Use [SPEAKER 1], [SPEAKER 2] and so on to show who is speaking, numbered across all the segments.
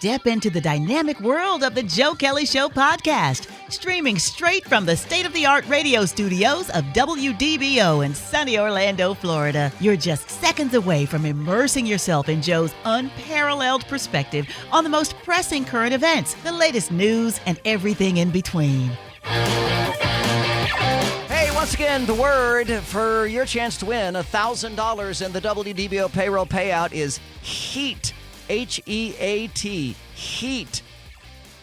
[SPEAKER 1] Step into the dynamic world of the Joe Kelley Show podcast, streaming straight from the state-of-the-art radio studios of WDBO in sunny Orlando, Florida. You're just seconds away from immersing yourself in Joe's unparalleled perspective on the most pressing current events, the latest news, and everything in between.
[SPEAKER 2] Hey, once again, the word for your chance to win $1,000 in the WDBO payroll payout is HEAT. H-E-A-T. HEAT.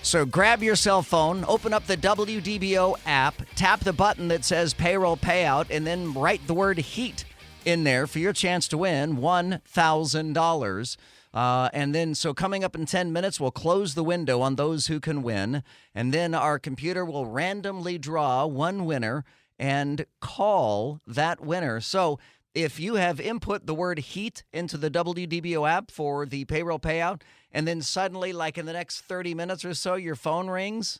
[SPEAKER 2] So grab your cell phone, open up the WDBO app, tap the button that says payroll payout, and then write the word HEAT in there for your chance to win $1,000. And then, so coming up in 10 minutes, we'll close the window on those who can win. And then our computer will randomly draw one winner and call that winner. So if you have input the word HEAT into the WDBO app for the payroll payout, and then suddenly, like in the next 30 minutes or so, your phone rings,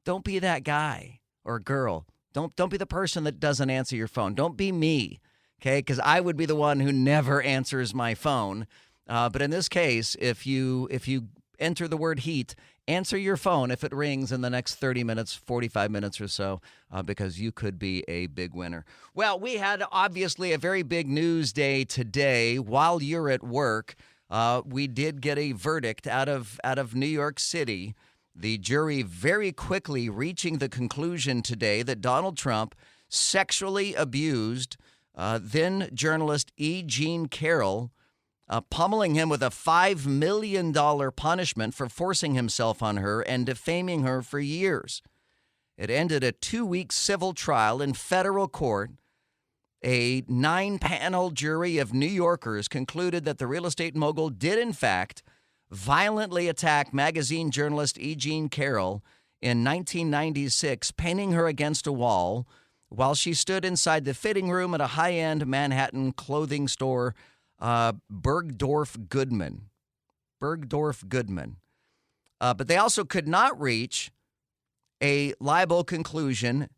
[SPEAKER 2] don't be that guy or girl. Don't be the person that doesn't answer your phone. Don't be me, okay? Because I would be the one who never answers my phone. But in this case, if you enter the word HEAT, answer your phone if it rings in the next 30 minutes, 45 minutes or so, because you could be a big winner. Well, we had obviously a very big news day today. While you're at work, we did get a verdict out of New York City. The jury very quickly reaching the conclusion today that Donald Trump sexually abused then journalist E. Jean Carroll, pummeling him with a $5 million punishment for forcing himself on her and defaming her for years. It ended a 2-week civil trial in federal court. A 9-panel jury of New Yorkers concluded that the real estate mogul did, in fact, violently attack magazine journalist E. Jean Carroll in 1996, pinning her against a wall while she stood inside the fitting room at a high-end Manhattan clothing store, Bergdorf Goodman. But they also could not reach a liable conclusion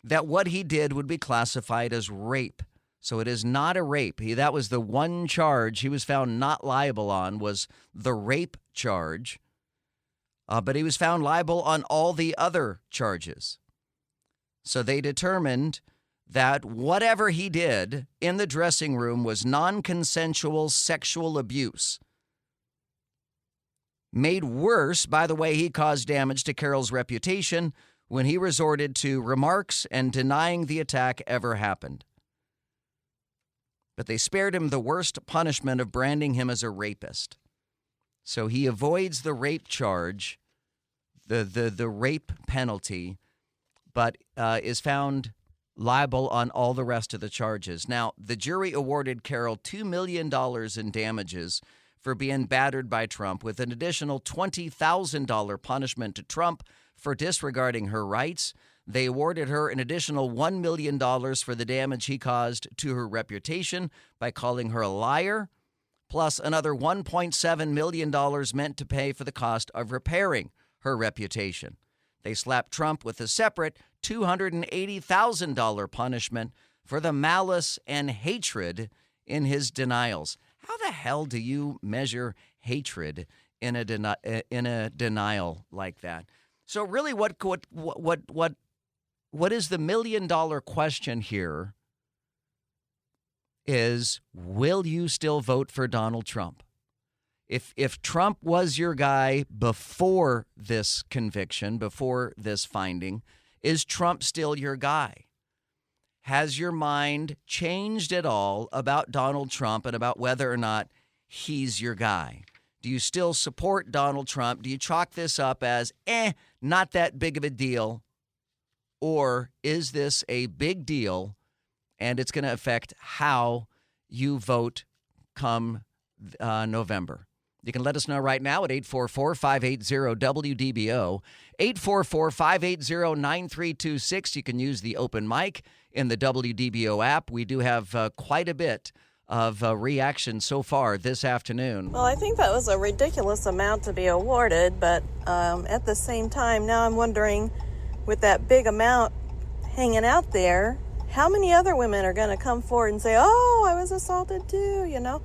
[SPEAKER 2] that what he did would be classified as rape. So it is not a rape. That was the one charge he was found not liable on, was the rape charge. But he was found liable on all the other charges. So they determined that whatever he did in the dressing room was non-consensual sexual abuse. Made worse by the way he caused damage to Carroll's reputation when he resorted to remarks and denying the attack ever happened. But they spared him the worst punishment of branding him as a rapist. So he avoids the rape charge, the rape penalty, but is found liable on all the rest of the charges. Now, the jury awarded Carroll $2 million in damages for being battered by Trump, with an additional $20,000 punishment to Trump for disregarding her rights. They awarded her an additional $1 million for the damage he caused to her reputation by calling her a liar, plus another $1.7 million meant to pay for the cost of repairing her reputation. They slapped Trump with a separate $280,000 punishment for the malice and hatred in his denials. How the hell do you measure hatred in a denial like that? So really, what is the $1 million question here is, will you still vote for Donald Trump? If Trump was your guy before this conviction, before this finding, is Trump still your guy? Has your mind changed at all about Donald Trump and about whether or not he's your guy? Do you still support Donald Trump? Do you chalk this up as, not that big of a deal? Or is this a big deal and it's going to affect how you vote come November? You can let us know right now at 844-580-WDBO, 844-580-9326. You can use the open mic in the WDBO app. We do have quite a bit of reaction so far this afternoon.
[SPEAKER 3] Well, I think that was a ridiculous amount to be awarded, but at the same time, now I'm wondering, with that big amount hanging out there, how many other women are going to come forward and say, oh, I was assaulted too, you know?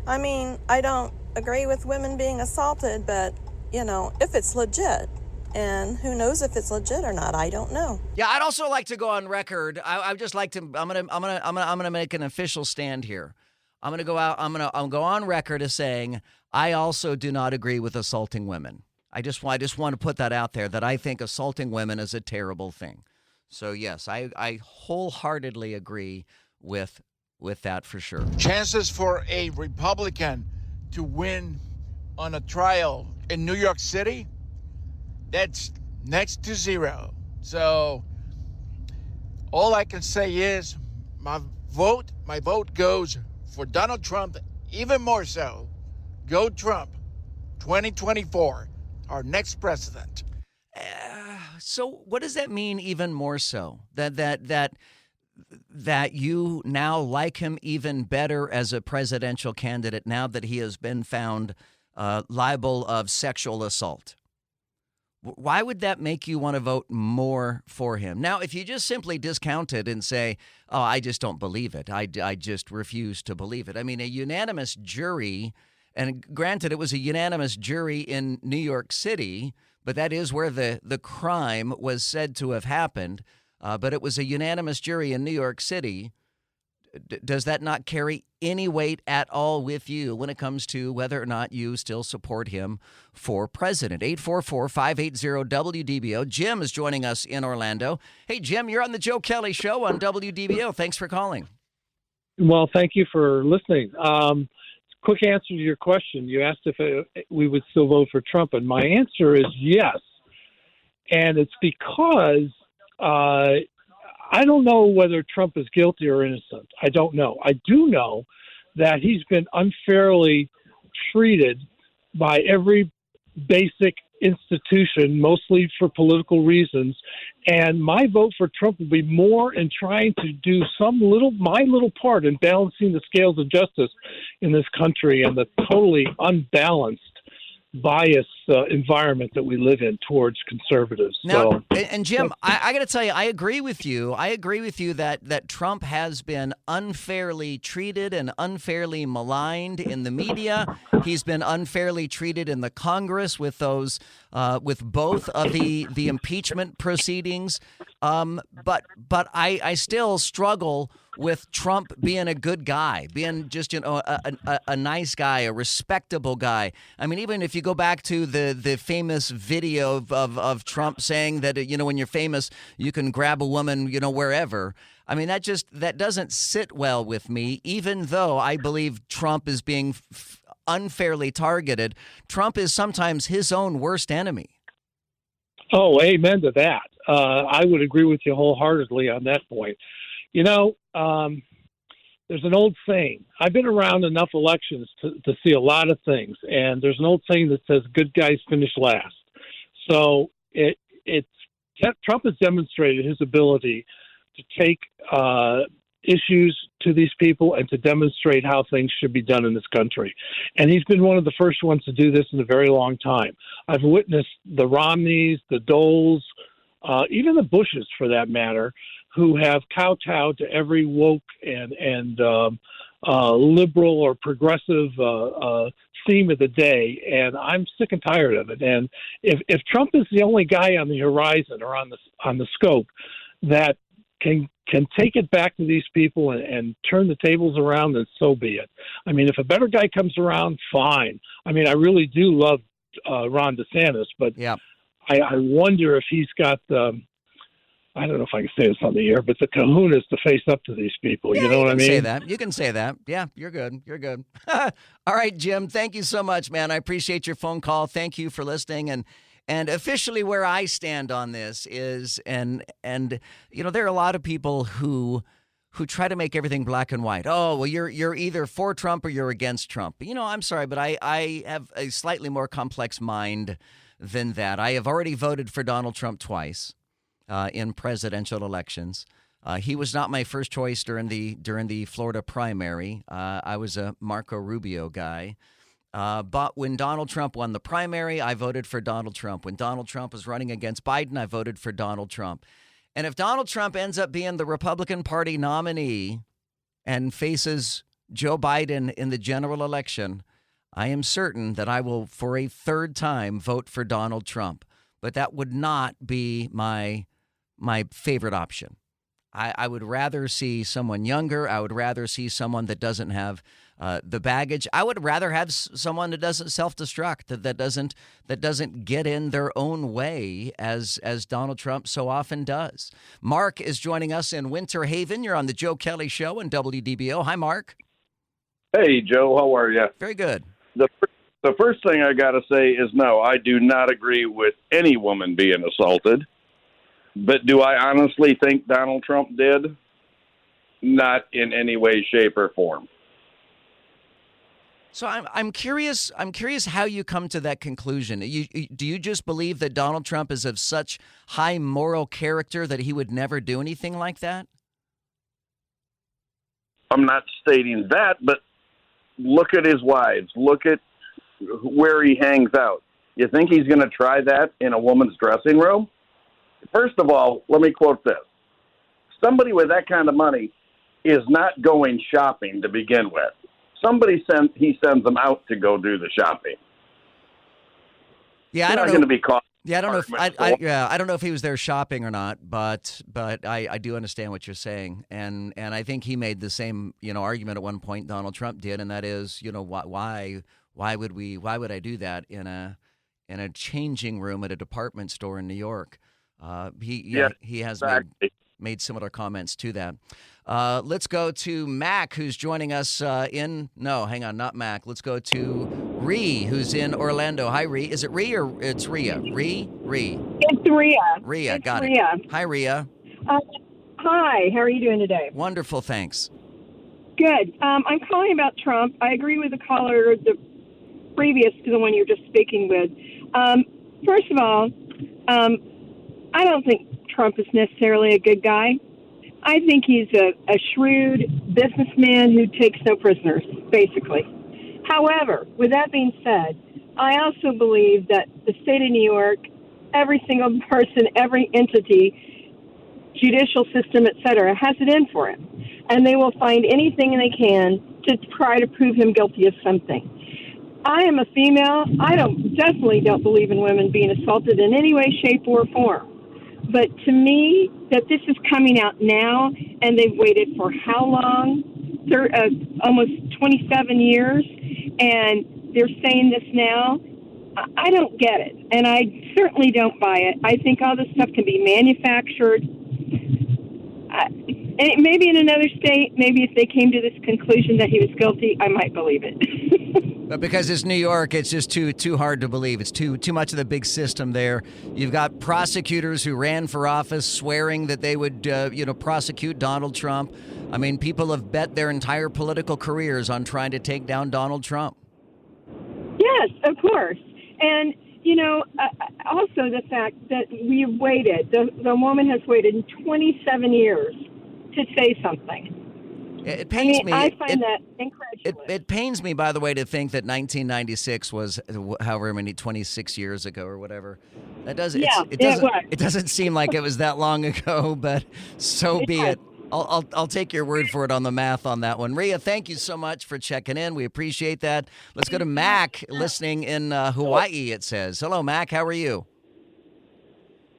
[SPEAKER 3] I mean, I don't agree with women being assaulted, but, if it's legit. And who knows if it's legit or not? I don't know.
[SPEAKER 2] Yeah, I'd also like to go on record. I'd just like to. I'm gonna make an official stand here. I'm gonna go out. I'm gonna go on record as saying I also do not agree with assaulting women. I just want to put that out there that I think assaulting women is a terrible thing. So yes, I wholeheartedly agree with that for sure.
[SPEAKER 4] Chances for a Republican to win on a trial in New York City, that's next to zero. So all I can say is my vote goes for Donald Trump, even more so. Go Trump, 2024, our next president.
[SPEAKER 2] So what does that mean even more so? That you now like him even better as a presidential candidate now that he has been found liable of sexual assault? Why would that make you want to vote more for him? Now, if you just simply discount it and say, oh, I just don't believe it. I just refuse to believe it. I mean, a unanimous jury, and granted, it was a unanimous jury in New York City, but that is where the crime was said to have happened. But it was a unanimous jury in New York City. Does that not carry any weight at all with you when it comes to whether or not you still support him for president? 844-580-WDBO. Jim is joining us in Orlando. Hey, Jim, you're on the Joe Kelley Show on WDBO. Thanks for calling.
[SPEAKER 5] Well, thank you for listening. Quick answer to your question. You asked if we would still vote for Trump, and my answer is yes. And it's because I don't know whether Trump is guilty or innocent. I don't know. I do know that he's been unfairly treated by every basic institution, mostly for political reasons. And my vote for Trump will be more in trying to do my little part in balancing the scales of justice in this country and the totally unbalanced, biased environment that we live in towards conservatives.
[SPEAKER 2] Now, and Jim, I got to tell you, I agree with you. I agree with you that Trump has been unfairly treated and unfairly maligned in the media. He's been unfairly treated in the Congress with those, with both of the impeachment proceedings. But I still struggle with Trump being a good guy, being just a nice guy, a respectable guy. I mean, even if you go back to the famous video of Trump saying that when you're famous you can grab a woman wherever. I mean, that doesn't sit well with me. Even though I believe Trump is being unfairly targeted, Trump is sometimes his own worst enemy.
[SPEAKER 5] Oh, amen to that. I would agree with you wholeheartedly on that point. There's an old saying. I've been around enough elections to see a lot of things, and there's an old saying that says good guys finish last. So Trump has demonstrated his ability to take issues to these people and to demonstrate how things should be done in this country. And he's been one of the first ones to do this in a very long time. I've witnessed the Romneys, the Doles, even the Bushes, for that matter, who have kowtowed to every woke and liberal or progressive theme of the day, and I'm sick and tired of it. And if Trump is the only guy on the horizon or on the scope that can take it back to these people and turn the tables around, then so be it. I mean, if a better guy comes around, fine. I mean, I really do love Ron DeSantis, but
[SPEAKER 2] yeah.
[SPEAKER 5] I wonder if he's got I don't know if I can say this on the air, but the kahunas to face up to these people.
[SPEAKER 2] Yeah,
[SPEAKER 5] you know what I mean?
[SPEAKER 2] You can say that. Yeah, you're good. You're good. All right, Jim, thank you so much, man. I appreciate your phone call. Thank you for listening. And officially where I stand on this is, and there are a lot of people who try to make everything black and white. Oh, well, you're either for Trump or you're against Trump. I'm sorry, but I have a slightly more complex mind than that. I have already voted for Donald Trump twice. In presidential elections. He was not my first choice during the Florida primary. I was a Marco Rubio guy. But when Donald Trump won the primary, I voted for Donald Trump. When Donald Trump was running against Biden, I voted for Donald Trump. And if Donald Trump ends up being the Republican Party nominee and faces Joe Biden in the general election, I am certain that I will, for a third time, vote for Donald Trump. But that would not be my favorite option. I would rather see someone younger. I would rather see someone that doesn't have the baggage. I would rather have someone that doesn't self-destruct, that doesn't get in their own way as Donald Trump so often does. Mark is joining us in Winter Haven. You're on the Joe Kelley Show on WDBO. Hi, Mark.
[SPEAKER 6] Hey, Joe. How are you?
[SPEAKER 2] Very good.
[SPEAKER 6] The first thing I got to say is no, I do not agree with any woman being assaulted. But do I honestly think Donald Trump did? Not in any way, shape, or form.
[SPEAKER 2] So I'm curious. I'm curious how you come to that conclusion. Do you just believe that Donald Trump is of such high moral character that he would never do anything like that?
[SPEAKER 6] I'm not stating that, but look at his wives. Look at where he hangs out. You think he's going to try that in a woman's dressing room? First of all, let me quote this. Somebody with that kind of money is not going shopping to begin with. He sends them out to go do the shopping.
[SPEAKER 2] Yeah,
[SPEAKER 6] I don't know. Going to be caught.
[SPEAKER 2] Yeah, I don't know if I don't know if he was there shopping or not, but I do understand what you're saying, and I think he made the same argument at one point Donald Trump did, and that is why would I do that in a changing room at a department store in New York? He has
[SPEAKER 6] exactly.
[SPEAKER 2] made similar comments to that. Let's go to Mac, who's joining us not Mac. Let's go to Ree, who's in Orlando. Hi, Ree. Is it Ree or it's Rhea? Ree?
[SPEAKER 7] It's Rhea.
[SPEAKER 2] Rhea,
[SPEAKER 7] it's
[SPEAKER 2] got
[SPEAKER 7] Rhea.
[SPEAKER 2] it. Hi, Rhea.
[SPEAKER 7] Hi, how are you doing today?
[SPEAKER 2] Wonderful, thanks.
[SPEAKER 7] Good. I'm calling about Trump. I agree with the caller, the previous to the one you're just speaking with. First of all, I don't think Trump is necessarily a good guy. I think he's a shrewd businessman who takes no prisoners, basically. However, with that being said, I also believe that the state of New York, every single person, every entity, judicial system, et cetera, has it in for him. And they will find anything they can to try to prove him guilty of something. I am a female. I definitely don't believe in women being assaulted in any way, shape, or form. But to me, that this is coming out now, and they've waited for how long? Almost 27 years, and they're saying this now. I don't get it, and I certainly don't buy it. I think all this stuff can be manufactured. And maybe in another state, maybe if they came to this conclusion that he was guilty, I might believe it.
[SPEAKER 2] But because it's New York, it's just too hard to believe. It's too much of the big system there. You've got prosecutors who ran for office swearing that they would, prosecute Donald Trump. I mean, people have bet their entire political careers on trying to take down Donald Trump.
[SPEAKER 7] Yes, of course. And, also the fact that we've waited, the woman has waited 27 years to say something.
[SPEAKER 2] It pains me.
[SPEAKER 7] I find that incredible.
[SPEAKER 2] It pains me, by the way, to think that 1996 was however many 26 years ago or whatever. That doesn't.
[SPEAKER 7] Yeah,
[SPEAKER 2] it doesn't seem like it was that long ago, but so be it. I'll take your word for it on the math on that one. Rhea, thank you so much for checking in. We appreciate that. Let's go to Mac, listening in Hawaii. It says, "Hello, Mac. How are you?"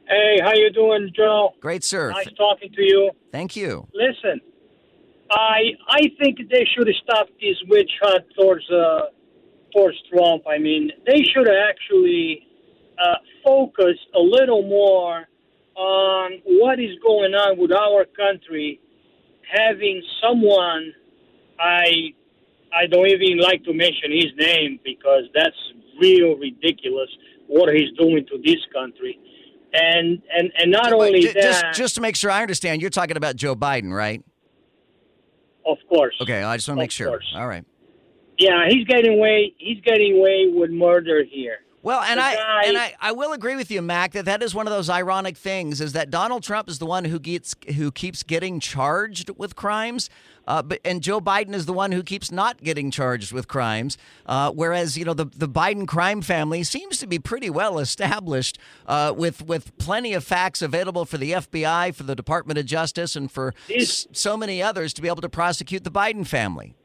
[SPEAKER 8] Hey, how you doing, Joe?
[SPEAKER 2] Great, sir.
[SPEAKER 8] Nice talking to you.
[SPEAKER 2] Thank you.
[SPEAKER 8] Listen, I think they should have stopped this witch hunt towards Trump. I mean, they should have actually focused a little more on what is going on with our country. Having someone, I don't even like to mention his name because that's real ridiculous what he's doing to this country. And not only that...
[SPEAKER 2] Just to make sure I understand, you're talking about Joe Biden, right?
[SPEAKER 8] Of course.
[SPEAKER 2] Okay, I just want to make sure. All right.
[SPEAKER 8] Yeah, he's getting away with murder here.
[SPEAKER 2] Well, and I will agree with you, Mac, that is one of those ironic things is that Donald Trump is the one who keeps getting charged with crimes, and Joe Biden is the one who keeps not getting charged with crimes. Whereas the Biden crime family seems to be pretty well established, with plenty of facts available for the FBI, for the Department of Justice, and for so many others to be able to prosecute the Biden family.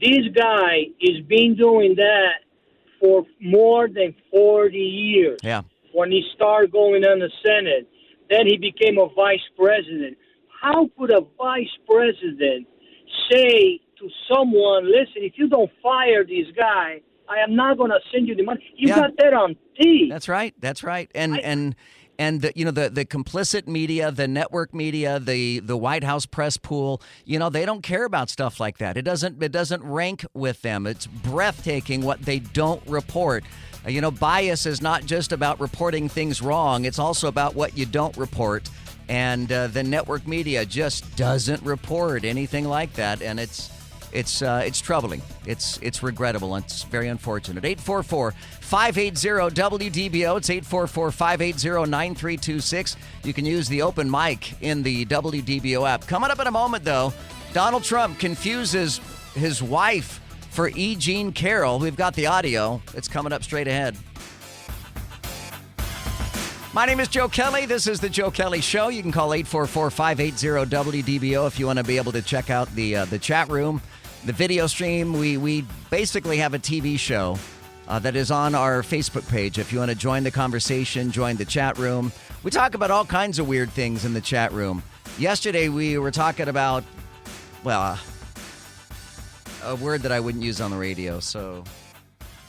[SPEAKER 8] This guy has been doing that for more than 40 years.
[SPEAKER 2] Yeah.
[SPEAKER 8] When he started going on the Senate, then he became a vice president. How could a vice president say to someone, listen, if you don't fire this guy, I am not going to send you the money? You got that on tape.
[SPEAKER 2] That's right. And the complicit media, the network media, the White House press pool, they don't care about stuff like that. It doesn't rank with them. It's breathtaking what they don't report. Bias is not just about reporting things wrong. It's also about what you don't report. And the network media just doesn't report anything like that. And it's troubling. It's regrettable. It's very unfortunate. 844-580-WDBO. It's 844-580-9326. You can use the open mic in the WDBO app. Coming up in a moment, though, Donald Trump confuses his wife for E. Jean Carroll. We've got the audio. It's coming up straight ahead. My name is Joe Kelley. This is the Joe Kelley Show. You can call 844-580-WDBO if you want to be able to check out the chat room, the video stream. We basically have a TV show that is on our Facebook page. If you want to join the conversation, join the chat room. We talk about all kinds of weird things in the chat room. Yesterday we were talking about, a word that I wouldn't use on the radio, so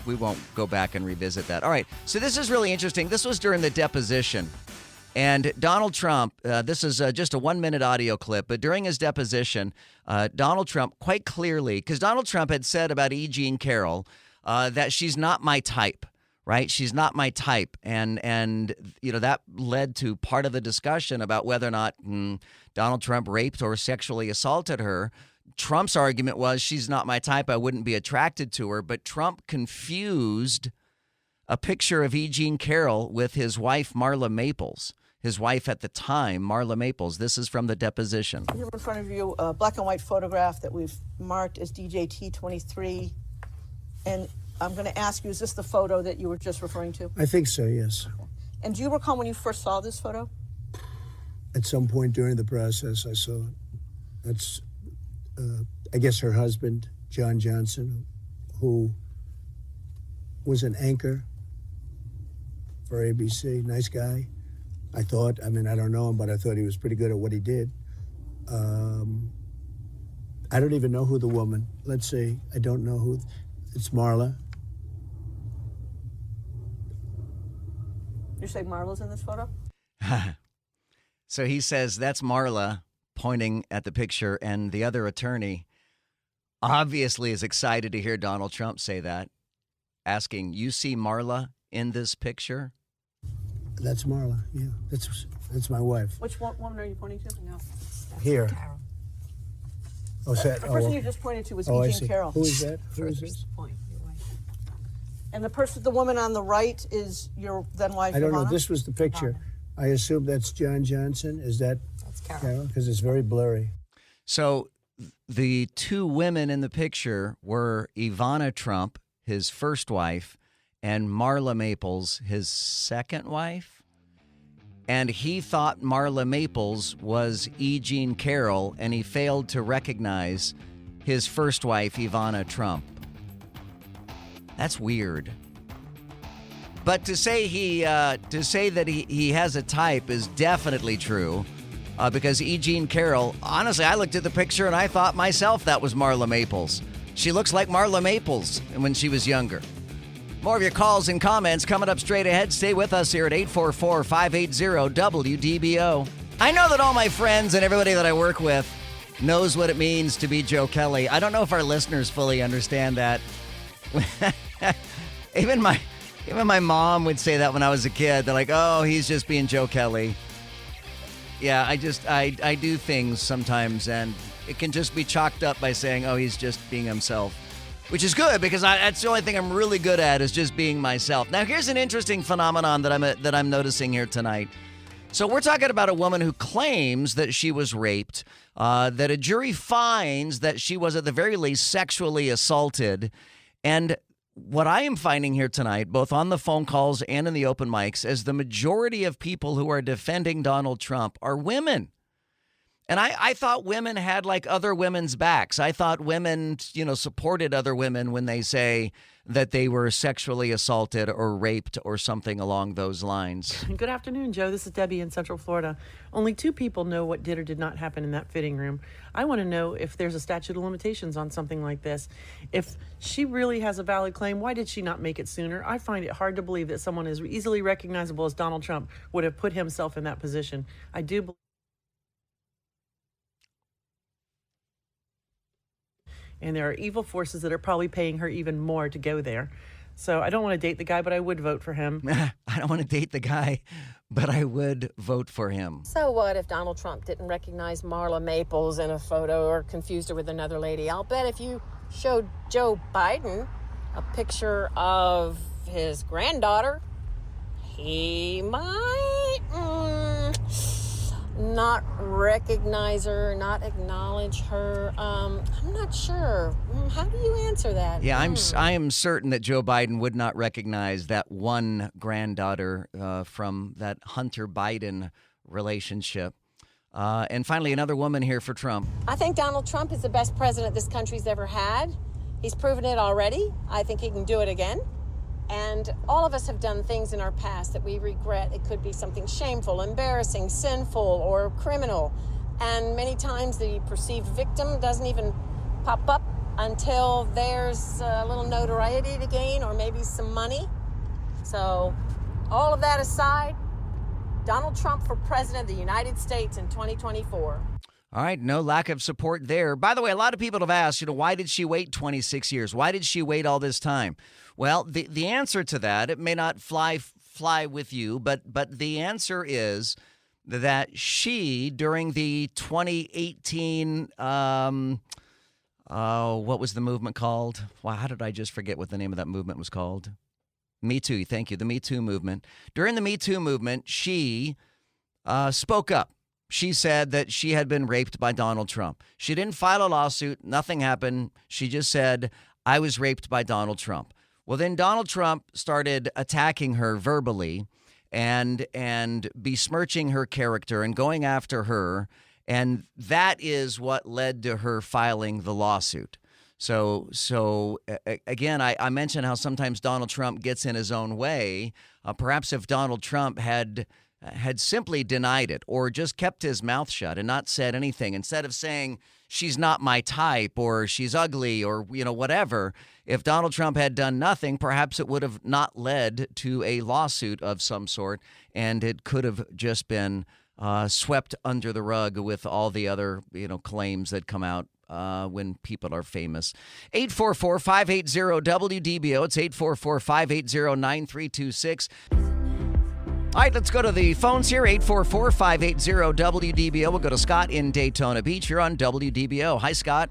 [SPEAKER 2] we won't go back and revisit that. All right, so this is really interesting. This was during the deposition. And Donald Trump, this is just a 1-minute audio clip, but during his deposition, Donald Trump quite clearly, because Donald Trump had said about E. Jean Carroll that she's not my type, right? She's not my type. And that led to part of the discussion about whether or not Donald Trump raped or sexually assaulted her. Trump's argument was, she's not my type, I wouldn't be attracted to her. But Trump confused a picture of E. Jean Carroll with his wife, Marla Maples. His wife at the time, Marla Maples. This is from the deposition.
[SPEAKER 9] Here in front of you, a black and white photograph that we've marked as DJT23. And I'm going to ask you, is this the photo that you were just referring to?
[SPEAKER 10] I think so, yes.
[SPEAKER 9] And do you recall when you first saw this photo?
[SPEAKER 10] At some point during the process, I saw it. That's, I guess, her husband, John Johnson, who was an anchor for ABC. Nice guy, I thought. I mean, I don't know him, but I thought he was pretty good at what he did. I don't even know who the woman, let's see, I don't know who, it's Marla.
[SPEAKER 9] You say Marla's in this photo?
[SPEAKER 2] So he says that's Marla, pointing at the picture, and the other attorney obviously is excited to hear Donald Trump say that, asking, you see Marla in this picture?
[SPEAKER 10] That's Marla, yeah. That's my wife.
[SPEAKER 9] Which woman are you pointing to? No.
[SPEAKER 10] Here.
[SPEAKER 9] Carroll.
[SPEAKER 10] Oh, is that,
[SPEAKER 9] The person you just pointed to was
[SPEAKER 10] I
[SPEAKER 9] E.
[SPEAKER 10] see.
[SPEAKER 9] Jean Carroll.
[SPEAKER 10] Who is that? Who is this?
[SPEAKER 9] And the woman on the right is your then wife,
[SPEAKER 10] I don't know.
[SPEAKER 9] Ivana?
[SPEAKER 10] This was the picture. I assume that's John Johnson. Is that Carroll? Because it's very blurry.
[SPEAKER 2] So the two women in the picture were Ivana Trump, his first wife, and Marla Maples, his second wife. And he thought Marla Maples was E. Jean Carroll, and he failed to recognize his first wife, Ivana Trump. That's weird. But to say that he has a type is definitely true, because E. Jean Carroll, honestly, I looked at the picture and I thought myself that was Marla Maples. She looks like Marla Maples when she was younger. More of your calls and comments coming up straight ahead. Stay with us here at 844-580-WDBO. I know that all my friends and everybody that I work with knows what it means to be Joe Kelley. I don't know if our listeners fully understand that. Even my mom would say that when I was a kid. They're like, oh, he's just being Joe Kelley. Yeah, I do things sometimes, and it can just be chalked up by saying, oh, he's just being himself. Which is good, because that's the only thing I'm really good at, is just being myself. Now, here's an interesting phenomenon that I'm noticing here tonight. So we're talking about a woman who claims that she was raped, that a jury finds that she was at the very least sexually assaulted. And what I am finding here tonight, both on the phone calls and in the open mics, is the majority of people who are defending Donald Trump are women. And I thought women had like other women's backs. I thought women, supported other women when they say that they were sexually assaulted or raped or something along those lines.
[SPEAKER 11] Good afternoon, Joe. This is Debbie in Central Florida. Only 2 people know what did or did not happen in that fitting room. I want to know if there's a statute of limitations on something like this. If she really has a valid claim, why did she not make it sooner? I find it hard to believe that someone as easily recognizable as Donald Trump would have put himself in that position. I do believe. And there are evil forces that are probably paying her even more to go there. So I don't want to date the guy, but I would vote for him.
[SPEAKER 2] I don't want to date the guy, but I would vote for him.
[SPEAKER 12] So what if Donald Trump didn't recognize Marla Maples in a photo or confused her with another lady? I'll bet if you showed Joe Biden a picture of his granddaughter, he might not recognize her, not acknowledge her. I'm not sure. How do you answer that?
[SPEAKER 2] Yeah, I am certain that Joe Biden would not recognize that one granddaughter from that Hunter Biden relationship. And finally, another woman here for Trump.
[SPEAKER 12] I think Donald Trump is the best president this country's ever had. He's proven it already. I think he can do it again. And all of us have done things in our past that we regret. It could be something shameful, embarrassing, sinful, or criminal. And many times the perceived victim doesn't even pop up until there's a little notoriety to gain or maybe some money. So all of that aside, Donald Trump for president of the United States in 2024.
[SPEAKER 2] All right, no lack of support there. By the way, a lot of people have asked, why did she wait 26 years? Why did she wait all this time? Well, the answer to that, it may not fly with you, but the answer is that she, during the 2018, what was the movement called? Wow, how did I just forget what the name of that movement was called? Me Too, thank you, the Me Too movement. During the Me Too movement, she spoke up. She said that she had been raped by Donald Trump. She didn't file a lawsuit. Nothing happened. She just said, I was raped by Donald Trump. Well, then Donald Trump started attacking her verbally and besmirching her character and going after her. And that is what led to her filing the lawsuit. So again, I mentioned how sometimes Donald Trump gets in his own way. Perhaps if Donald Trump had simply denied it or just kept his mouth shut and not said anything, instead of saying she's not my type or she's ugly or, whatever, if Donald Trump had done nothing, perhaps it would have not led to a lawsuit of some sort, and it could have just been swept under the rug with all the other, claims that come out when people are famous. 844-580-WDBO. It's 844-580-9326. All right, let's go to the phones here, 844-580-WDBO. We'll go to Scott in Daytona Beach. You're on WDBO. Hi, Scott.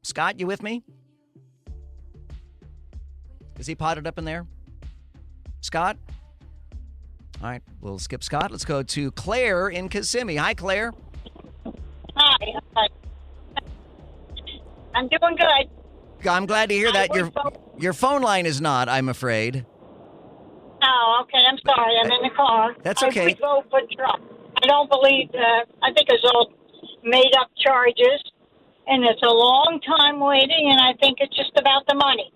[SPEAKER 2] Scott, you with me? Is he potted up in there? Scott? All right, we'll skip Scott. Let's go to Claire in Kissimmee. Hi, Claire.
[SPEAKER 13] Hi. I'm doing good.
[SPEAKER 2] I'm glad to hear that. Your phone line is not, I'm afraid.
[SPEAKER 13] Oh, okay. I'm sorry. I'm in the car.
[SPEAKER 2] That's okay.
[SPEAKER 13] I would vote for Trump. I don't believe that. I think it's all made-up charges, and it's a long time waiting, and I think it's just about the money.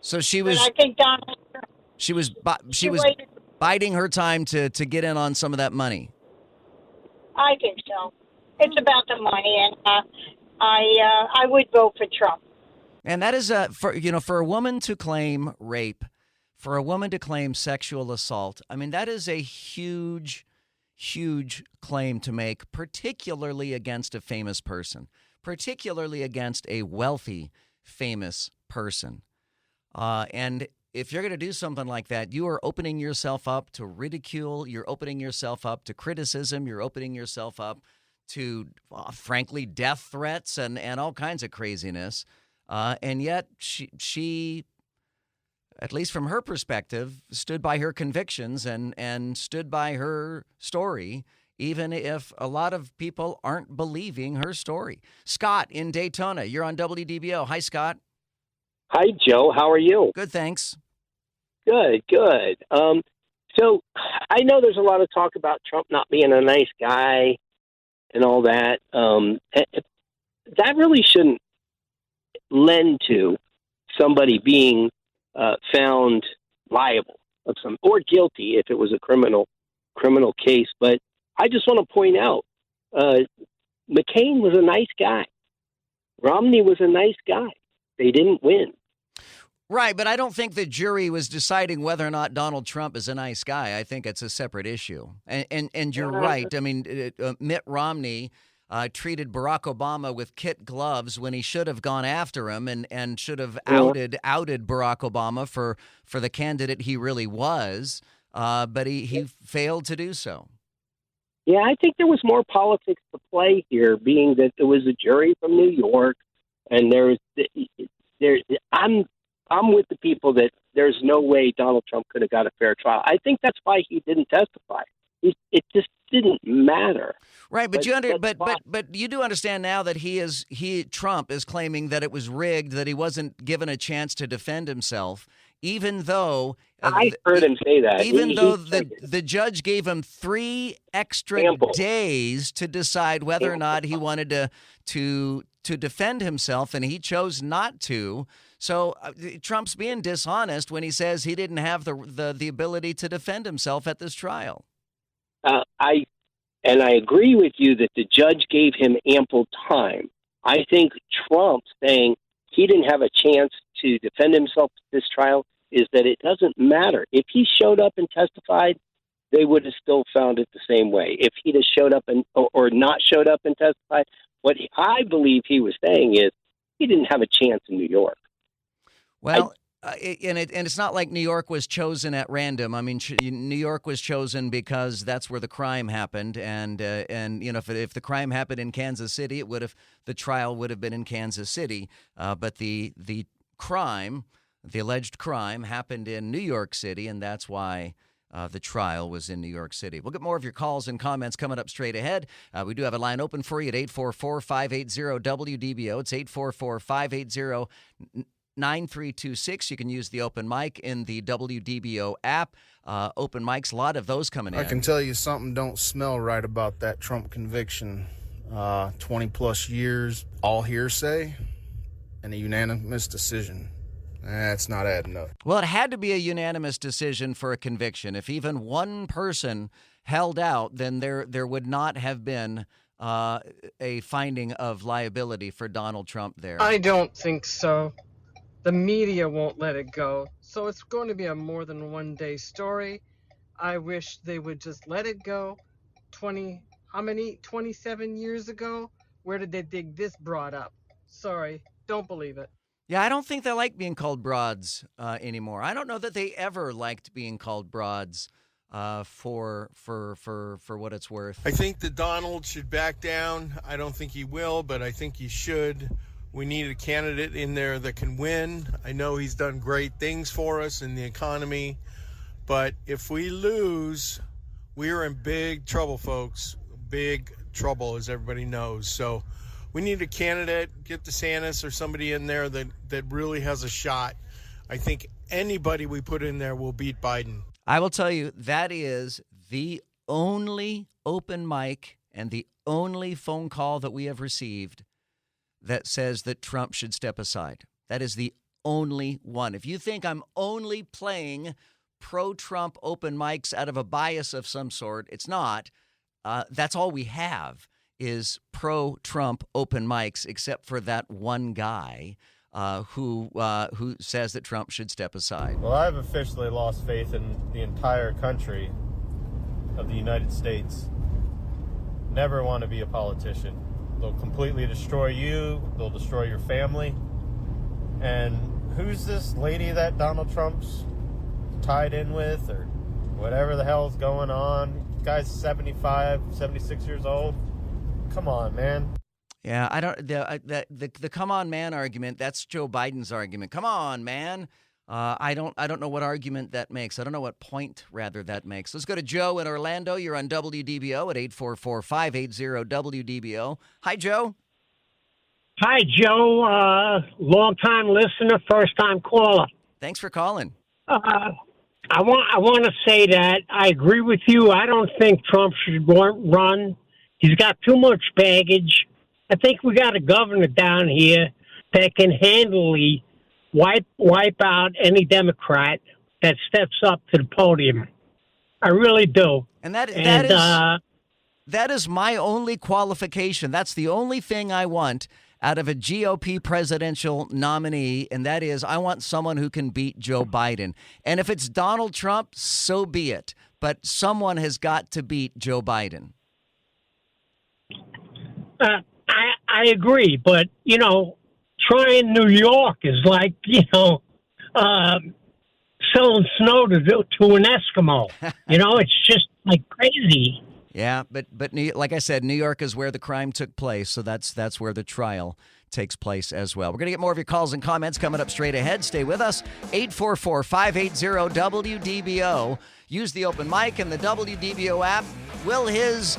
[SPEAKER 2] So she was.
[SPEAKER 13] But I think Donald.
[SPEAKER 2] She was biding her time to get in on some of that money.
[SPEAKER 13] I think so. It's about the money, and I would vote for Trump.
[SPEAKER 2] And that is for a woman to claim rape. For a woman to claim sexual assault, I mean, that is a huge, huge claim to make, particularly against a famous person, particularly against a wealthy, famous person. And if you're going to do something like that, you are opening yourself up to ridicule. You're opening yourself up to criticism. You're opening yourself up to, frankly, death threats and all kinds of craziness. And yet she, at least from her perspective, stood by her convictions and stood by her story, even if a lot of people aren't believing her story. Scott in Daytona, you're on WDBO. Hi, Scott.
[SPEAKER 14] Hi, Joe. How are you?
[SPEAKER 2] Good, thanks.
[SPEAKER 14] Good. So I know there's a lot of talk about Trump not being a nice guy and all that. That really shouldn't lend to somebody being found liable of some or guilty if it was a criminal case. But I just want to point out, McCain was a nice guy. Romney was a nice guy. They didn't win.
[SPEAKER 2] Right, but I don't think the jury was deciding whether or not Donald Trump is a nice guy. I think it's a separate issue. And you're right. I mean, Mitt Romney treated Barack Obama with kid gloves when he should have gone after him and should have outed Barack Obama for the candidate he really was, but he failed to do so.
[SPEAKER 14] Yeah, I think there was more politics to play here, being that there was a jury from New York, and I'm with the people that there's no way Donald Trump could have got a fair trial. I think that's why he didn't testify. It just didn't matter.
[SPEAKER 2] Right, but you do understand now that Trump is claiming that it was rigged, that he wasn't given a chance to defend himself, even though
[SPEAKER 14] I heard him say that.
[SPEAKER 2] Even though the judge gave him 3 extra days to decide whether or not he wanted to defend himself, and he chose not to. So Trump's being dishonest when he says he didn't have the ability to defend himself at this trial.
[SPEAKER 14] I agree with you that the judge gave him ample time. I think Trump saying he didn't have a chance to defend himself at this trial is that it doesn't matter. If he showed up and testified, they would have still found it the same way. If he'd have showed up or not showed up and testified, what I believe he was saying is he didn't have a chance in New York.
[SPEAKER 2] Well, and it's not like New York was chosen at random. I mean, New York was chosen because that's where the crime happened, and you know, if the crime happened in Kansas City, the trial would have been in Kansas City. But the alleged crime happened in New York City, and that's why the trial was in New York City. We'll get more of your calls and comments coming up straight ahead. We do have a line open for you at 844-580-WDBO. It's 844-580-9326. You can use the open mic in the WDBO app. Open mics, a lot of those coming in.
[SPEAKER 15] I can tell you something don't smell right about that Trump conviction. 20 plus years, all hearsay, and a unanimous decision. That's not adding up.
[SPEAKER 2] Well, it had to be a unanimous decision for a conviction. If even one person held out, then there would not have been a finding of liability for Donald Trump there.
[SPEAKER 16] I don't think so. The media won't let it go. So it's going to be a more than one day story. I wish they would just let it go. 27 years ago? Where did they dig this broad up? Sorry, don't believe it.
[SPEAKER 2] Yeah, I don't think they like being called broads anymore. I don't know that they ever liked being called broads for what it's worth.
[SPEAKER 17] I think that Donald should back down. I don't think he will, but I think he should. We need a candidate in there that can win. I know he's done great things for us in the economy, but if we lose, we're in big trouble, folks. Big trouble, as everybody knows. So we need a candidate, get DeSantis or somebody in there that really has a shot. I think anybody we put in there will beat Biden.
[SPEAKER 2] I will tell you, that is the only open mic and the only phone call that we have received that says that Trump should step aside. That is the only one. If you think I'm only playing pro-Trump open mics out of a bias of some sort, it's not. That's all we have is pro-Trump open mics, except for that one guy who says that Trump should step aside.
[SPEAKER 18] Well, I've officially lost faith in the entire country of the United States. Never want to be a politician. They'll completely destroy you. They'll destroy your family. And who's this lady that Donald Trump's tied in with, or whatever the hell's going on? Guy's 75, 76 years old. Come on, man.
[SPEAKER 2] Yeah, I don't. The come on, man argument. That's Joe Biden's argument. Come on, man. I don't know what argument that makes. I don't know what point rather that makes. Let's go to Joe in Orlando. You're on WDBO at 844-580-WDBO. Hi, Joe.
[SPEAKER 19] Hi, Joe. Long-time listener, first-time caller.
[SPEAKER 2] Thanks for calling.
[SPEAKER 19] I want to say that I agree with you. I don't think Trump should run. He's got too much baggage. I think we got a governor down here that can handily wipe out any Democrat that steps up to the podium. I really do.
[SPEAKER 2] And that is my only qualification. That's the only thing I want out of a GOP presidential nominee, and that is I want someone who can beat Joe Biden. And if it's Donald Trump, so be it. But someone has got to beat Joe Biden.
[SPEAKER 19] I agree, but, trying New York is like, selling snow to an Eskimo. It's just like crazy.
[SPEAKER 2] Yeah, but like I said, New York is where the crime took place, so that's where the trial takes place as well. We're going to get more of your calls and comments coming up straight ahead. Stay with us. 844-580-WDBO. Use the open mic and the WDBO app. Will his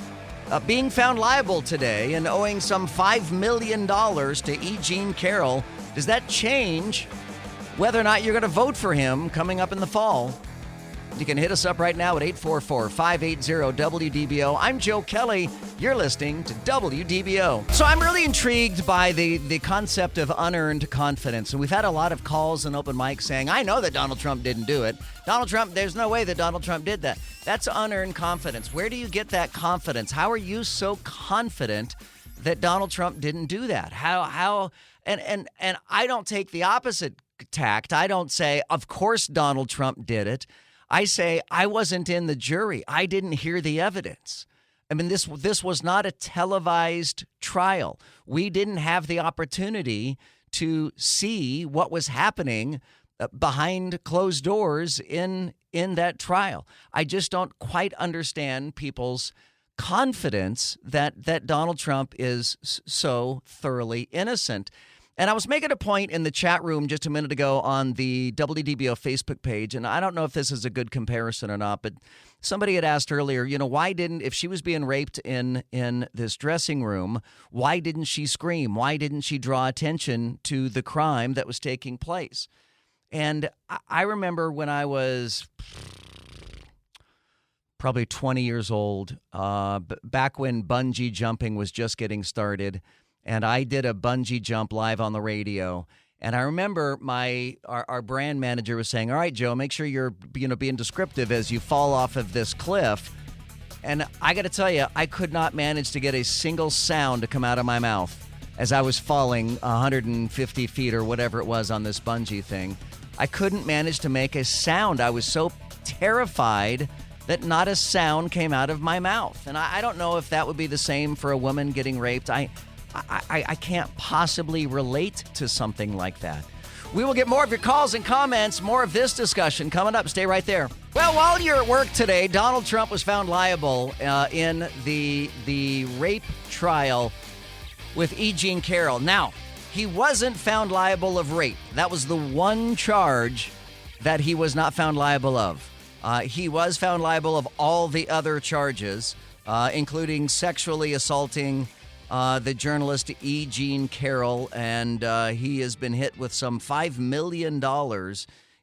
[SPEAKER 2] being found liable today and owing some $5 million to E. Jean Carroll, does that change whether or not you're going to vote for him coming up in the fall? You can hit us up right now at 844-580-WDBO. I'm Joe Kelley. You're listening to WDBO. So I'm really intrigued by the concept of unearned confidence. And we've had a lot of calls and open mics saying, I know that Donald Trump didn't do it. There's no way that Donald Trump did that. That's unearned confidence. Where do you get that confidence? How are you so confident that Donald Trump didn't do that? And I don't take the opposite tact. I don't say, of course Donald Trump did it. I say, I wasn't in the jury. I didn't hear the evidence. I mean, this was not a televised trial. We didn't have the opportunity to see what was happening behind closed doors in that trial. I just don't quite understand people's confidence that Donald Trump is so thoroughly innocent. And I was making a point in the chat room just a minute ago on the WDBO Facebook page, and I don't know if this is a good comparison or not, but somebody had asked earlier, if she was being raped in this dressing room, why didn't she scream? Why didn't she draw attention to the crime that was taking place? And I remember when I was probably 20 years old, back when bungee jumping was just getting started, and I did a bungee jump live on the radio. And I remember our brand manager was saying, all right, Joe, make sure you're being descriptive as you fall off of this cliff. And I got to tell you, I could not manage to get a single sound to come out of my mouth as I was falling 150 feet or whatever it was on this bungee thing. I couldn't manage to make a sound. I was so terrified that not a sound came out of my mouth. And I don't know if that would be the same for a woman getting raped. I can't possibly relate to something like that. We will get more of your calls and comments, more of this discussion coming up. Stay right there. Well, while you're at work today, Donald Trump was found liable in the rape trial with E. Jean Carroll. Now, he wasn't found liable of rape. That was the one charge that he was not found liable of. He was found liable of all the other charges, including sexually assaulting the journalist E. Jean Carroll, and he has been hit with some $5 million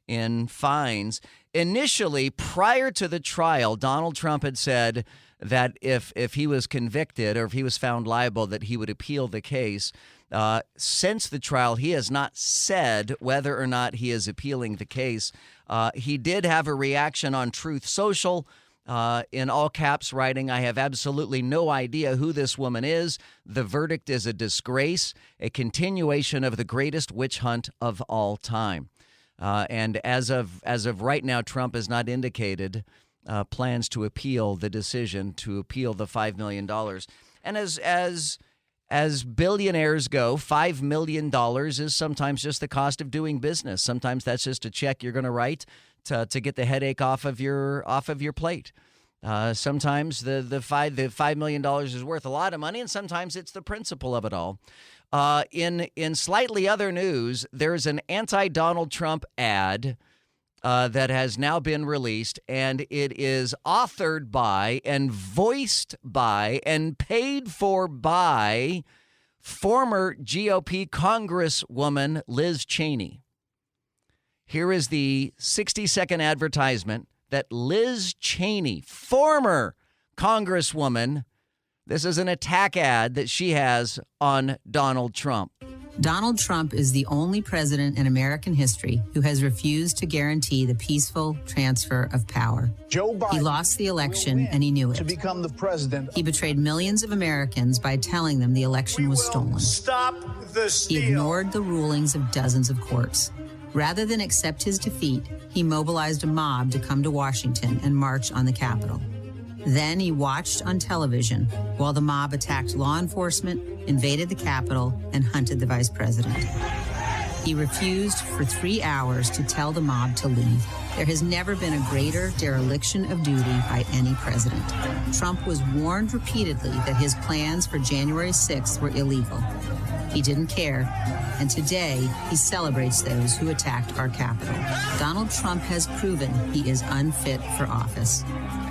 [SPEAKER 2] in fines. Initially, prior to the trial, Donald Trump had said that if he was convicted or if he was found liable, that he would appeal the case. Since the trial, he has not said whether or not he is appealing the case. He did have a reaction on Truth Social, in all caps, writing, I have absolutely no idea who this woman is. The verdict is a disgrace, a continuation of the greatest witch hunt of all time. And as of right now, Trump has not indicated plans to appeal the decision, to appeal the $5 million. And as billionaires go, $5 million is sometimes just the cost of doing business. Sometimes that's just a check you're going to write to get the headache off of your plate. Sometimes the $5 million is worth a lot of money, and sometimes it's the principle of it all. In slightly other news, there's an anti-Donald Trump ad that has now been released, and it is authored by and voiced by and paid for by former GOP Congresswoman Liz Cheney. Here is the 60-second advertisement that Liz Cheney, former Congresswoman, this is an attack ad that she has on Donald Trump.
[SPEAKER 20] Donald Trump is the only president in American history who has refused to guarantee the peaceful transfer of power.
[SPEAKER 21] Joe Biden.
[SPEAKER 20] He lost the election and he knew it.
[SPEAKER 21] To become the president.
[SPEAKER 20] He betrayed millions of Americans by telling them the election was stolen.
[SPEAKER 21] Stop the steal.
[SPEAKER 20] He ignored the rulings of dozens of courts. Rather than accept his defeat, he mobilized a mob to come to Washington and march on the Capitol. Then he watched on television while the mob attacked law enforcement, invaded the Capitol, and hunted the vice president. He refused for 3 hours to tell the mob to leave. There has never been a greater dereliction of duty by any president. Trump was warned repeatedly that his plans for January 6th were illegal. He didn't care, and today he celebrates those who attacked our Capitol. Donald Trump has proven he is unfit for office.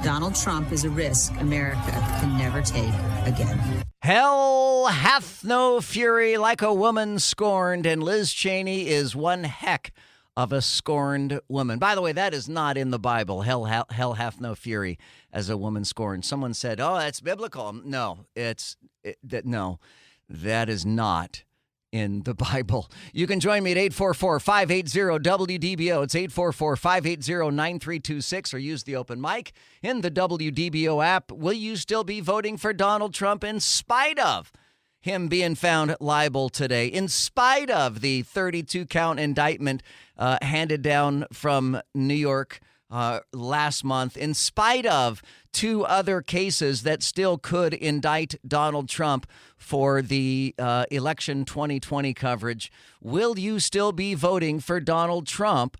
[SPEAKER 20] Donald Trump is a risk America can never take again.
[SPEAKER 2] Hell hath no fury like a woman scorned, and Liz Cheney is one heck of a scorned woman. By the way, that is not in the Bible. Hell hath no fury as a woman scorned. Someone said, "Oh, that's biblical." No, no, that is not in the Bible. You can join me at 844-580-WDBO. It's 844-580-9326, or use the open mic in the WDBO app. Will you still be voting for Donald Trump in spite of him being found liable today, in spite of the 32-count indictment handed down from New York last month, in spite of 2 other cases that still could indict Donald Trump for the election 2020 coverage? Will you still be voting for Donald Trump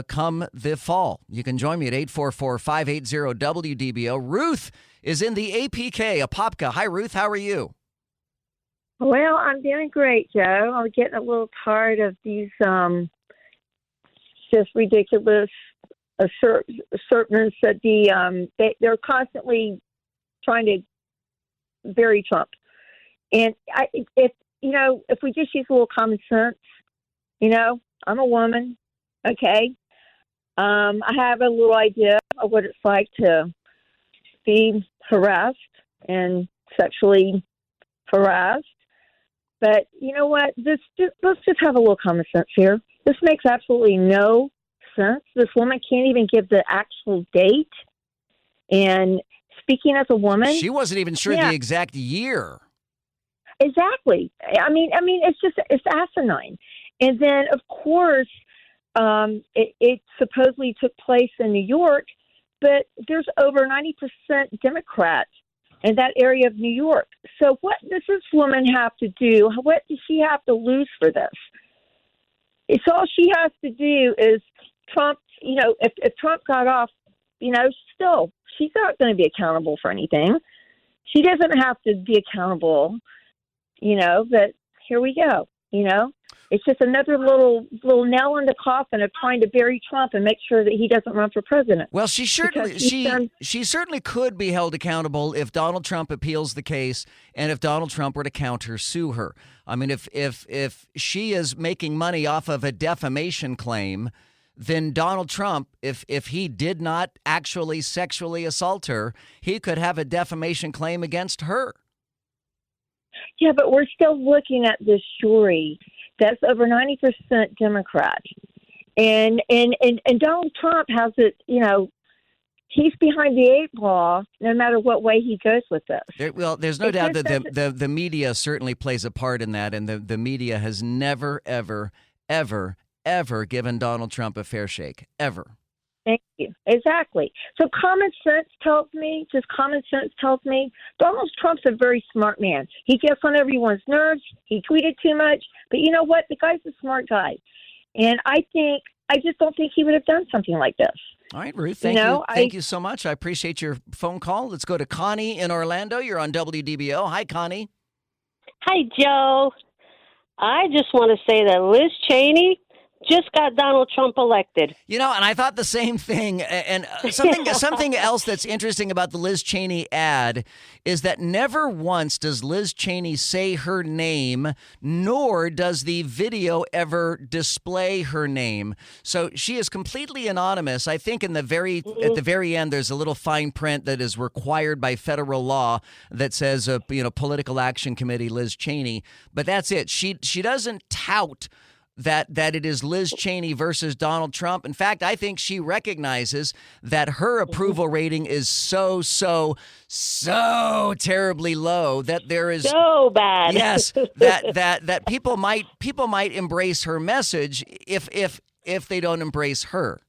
[SPEAKER 2] come the fall? You can join me at 844-580-WDBO. Ruth is in the APK, Apopka. Hi, Ruth. How are you?
[SPEAKER 22] Well, I'm doing great, Joe. I'm getting a little tired of these just ridiculous assertions that they're constantly trying to bury Trump. And if we just use a little common sense, I'm a woman, okay? I have a little idea of what it's like to be harassed and sexually harassed. But you know what? Let's just have a little common sense here. This makes absolutely no sense. This woman can't even give the actual date. And speaking as a woman,
[SPEAKER 2] she wasn't even sure the exact year.
[SPEAKER 22] Exactly. I mean, it's asinine. And then, of course, it supposedly took place in New York, but there's over 90% Democrats in that area of New York. So what does this woman have to do? What does she have to lose for this? It's all she has to do is Trump, if Trump got off, still, she's not going to be accountable for anything. She doesn't have to be accountable, but here we go, It's just another little nail in the coffin of trying to bury Trump and make sure that he doesn't run for president.
[SPEAKER 2] Well, she certainly could be held accountable if Donald Trump appeals the case and if Donald Trump were to counter sue her. I mean, if she is making money off of a defamation claim, then Donald Trump, if he did not actually sexually assault her, he could have a defamation claim against her.
[SPEAKER 22] Yeah, but we're still looking at this jury that's over 90% Democrat. And Donald Trump has it, he's behind the 8 ball no matter what way he goes with this.
[SPEAKER 2] There's no doubt that the media certainly plays a part in that, and the media has never, ever, ever, ever given Donald Trump a fair shake, ever.
[SPEAKER 22] Thank you. Exactly. So common sense tells me Donald Trump's a very smart man. He gets on everyone's nerves. He tweeted too much. But you know what? The guy's a smart guy. And I just don't think he would have done something like this.
[SPEAKER 2] All right, Ruth, thank you so much. I appreciate your phone call. Let's go to Connie in Orlando. You're on WDBO. Hi, Connie.
[SPEAKER 23] Hi, Joe. I just want to say that Liz Cheney
[SPEAKER 1] just got Donald Trump elected.
[SPEAKER 2] You know, and I thought the same thing. And something else that's interesting about the Liz Cheney ad is that never once does Liz Cheney say her name, nor does the video ever display her name. So she is completely anonymous. I think at the very end, there's a little fine print that is required by federal law that says, Political Action Committee Liz Cheney. But that's it. She doesn't tout that it is Liz Cheney versus Donald Trump. In fact, I think she recognizes that her approval rating is so terribly low that there is
[SPEAKER 1] so bad.
[SPEAKER 2] Yes, that people might embrace her message if they don't embrace her.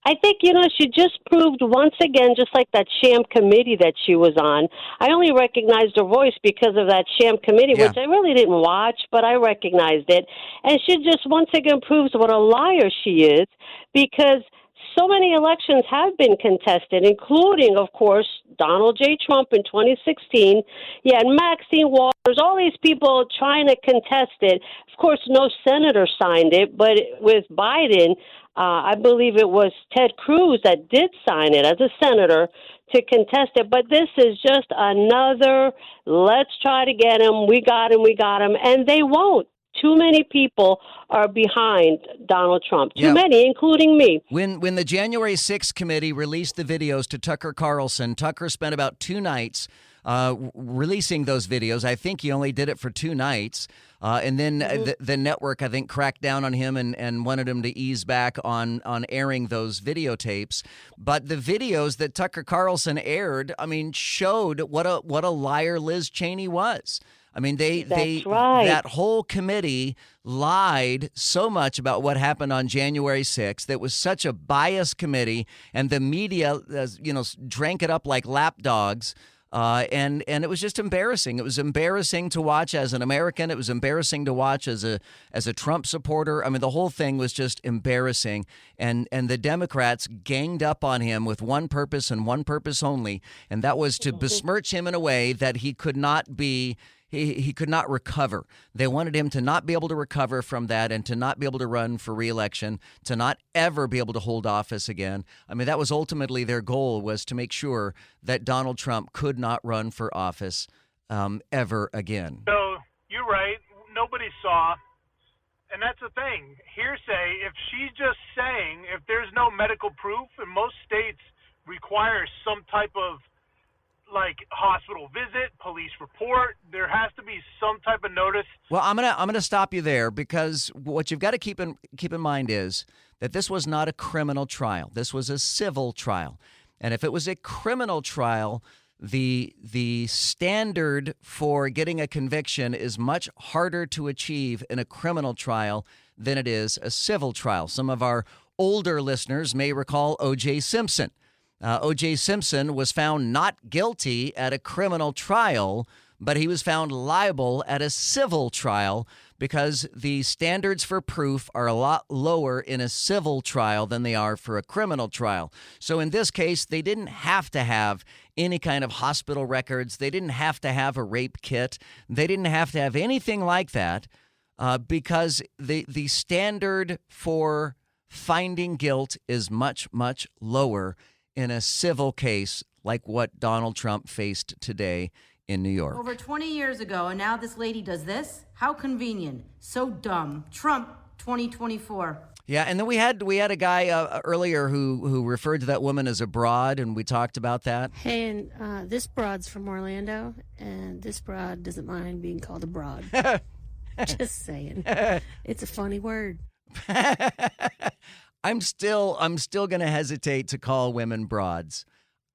[SPEAKER 1] I think, she just proved once again, just like that sham committee that she was on. I only recognized her voice because of that sham committee, which I really didn't watch, but I recognized it. And she just once again proves what a liar she is, because so many elections have been contested, including, of course, Donald J. Trump in 2016. Yeah, and Maxine Waters, all these people trying to contest it. Of course, no senator signed it, but with Biden, I believe it was Ted Cruz that did sign it as a senator to contest it. But this is just another, let's try to get him. We got him. And they won't. Too many people are behind Donald Trump. Too many, including me.
[SPEAKER 2] When the January 6th committee released the videos to Tucker Carlson, Tucker spent about 2 nights releasing those videos. I think he only did it for 2 nights. And then the network, I think, cracked down on him and wanted him to ease back on airing those videotapes. But the videos that Tucker Carlson aired, showed what a liar Liz Cheney was. That whole committee lied so much about what happened on January 6th. That was such a biased committee, and the media, drank it up like lapdogs. And it was just embarrassing. It was embarrassing to watch as an American. It was embarrassing to watch as a Trump supporter. The whole thing was just embarrassing. And the Democrats ganged up on him with one purpose and one purpose only, and that was to besmirch him in a way that he could not be. He could not recover. They wanted him to not be able to recover from that and to not be able to run for re-election, to not ever be able to hold office again. That was ultimately their goal, was to make sure that Donald Trump could not run for office ever again.
[SPEAKER 3] So you're right. Nobody saw. And that's the thing. Hearsay, if she's just saying, if there's no medical proof, and most states require some type of hospital visit, police report, there has to be some type of notice.
[SPEAKER 2] Well, I'm gonna stop you there, because what you've got to keep in mind is that this was not a criminal trial. This was a civil trial. And if it was a criminal trial, the standard for getting a conviction is much harder to achieve in a criminal trial than it is a civil trial. Some of our older listeners may recall O.J. Simpson. O.J. Simpson was found not guilty at a criminal trial, but he was found liable at a civil trial because the standards for proof are a lot lower in a civil trial than they are for a criminal trial. So in this case, they didn't have to have any kind of hospital records. They didn't have to have a rape kit. They didn't have to have anything like that because the standard for finding guilt is much, much lower in a civil case like what Donald Trump faced today in New York.
[SPEAKER 23] Over 20 years ago, and now this lady does this? How convenient. So dumb. Trump 2024.
[SPEAKER 2] Yeah, and then we had a guy earlier who referred to that woman as a broad, and we talked about that.
[SPEAKER 24] Hey, and this broad's from Orlando, and this broad doesn't mind being called a broad. Just saying. It's a funny word.
[SPEAKER 2] I'm still going to hesitate to call women broads.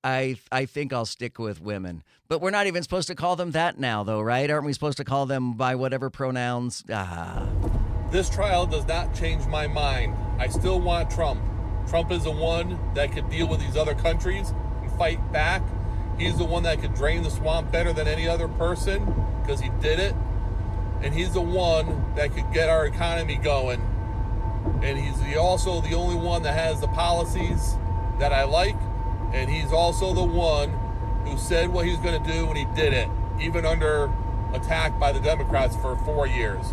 [SPEAKER 2] I think I'll stick with women. But we're not even supposed to call them that now, though, right? Aren't we supposed to call them by whatever pronouns?
[SPEAKER 25] This trial does not change my mind. I still want Trump. Trump is the one that could deal with these other countries and fight back. He's the one that could drain the swamp better than any other person because he did it. And he's the one that could get our economy going. And he's also the only one that has the policies that I like. And he's also the one who said what he was going to do, and he did it, even under attack by the Democrats for 4 years.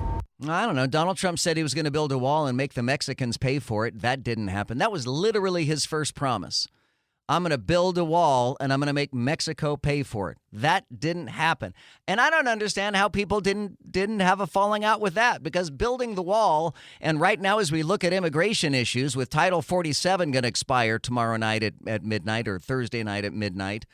[SPEAKER 2] I don't know. Donald Trump said he was going to build a wall and make the Mexicans pay for it. That didn't happen. That was literally his first promise. I'm going to build a wall and I'm going to make Mexico pay for it. That didn't happen. And I don't understand how people didn't have a falling out with that, because building the wall, and right now as we look at immigration issues with Title 47 going to expire tomorrow night at midnight, or Thursday night at midnight,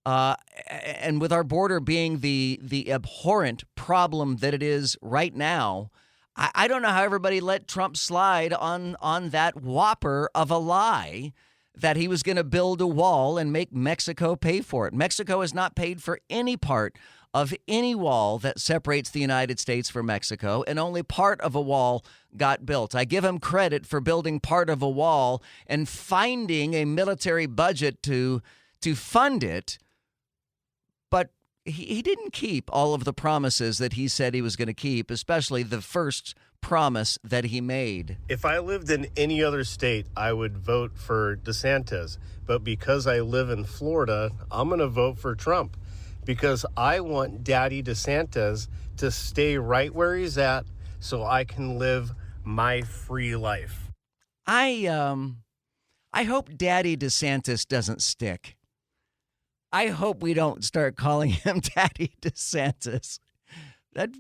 [SPEAKER 2] and with our border being the abhorrent problem that it is right now, I don't know how everybody let Trump slide on that whopper of a lie that he was going to build a wall and make Mexico pay for it. Mexico has not paid for any part of any wall that separates the United States from Mexico, and only part of a wall got built. I give him credit for building part of a wall and finding a military budget to fund it, but he didn't keep all of the promises that he said he was going to keep, especially the first promise that he made.
[SPEAKER 4] If I lived in any other state, I would vote for DeSantis. But because I live in Florida, I'm going to vote for Trump, because I want Daddy DeSantis to stay right where he's at so I can live my free life.
[SPEAKER 2] I hope Daddy DeSantis doesn't stick. I hope we don't start calling him Daddy DeSantis. That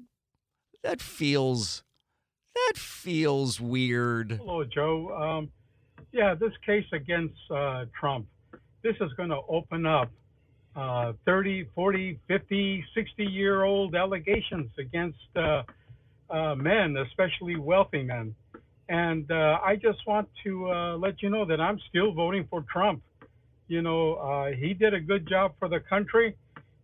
[SPEAKER 2] feels weird.
[SPEAKER 5] Hello, Joe. Yeah, this case against Trump, this is going to open up 30, 40, 50, 60-year-old allegations against men, especially wealthy men. And I just want to let you know that I'm still voting for Trump. You know, he did a good job for the country,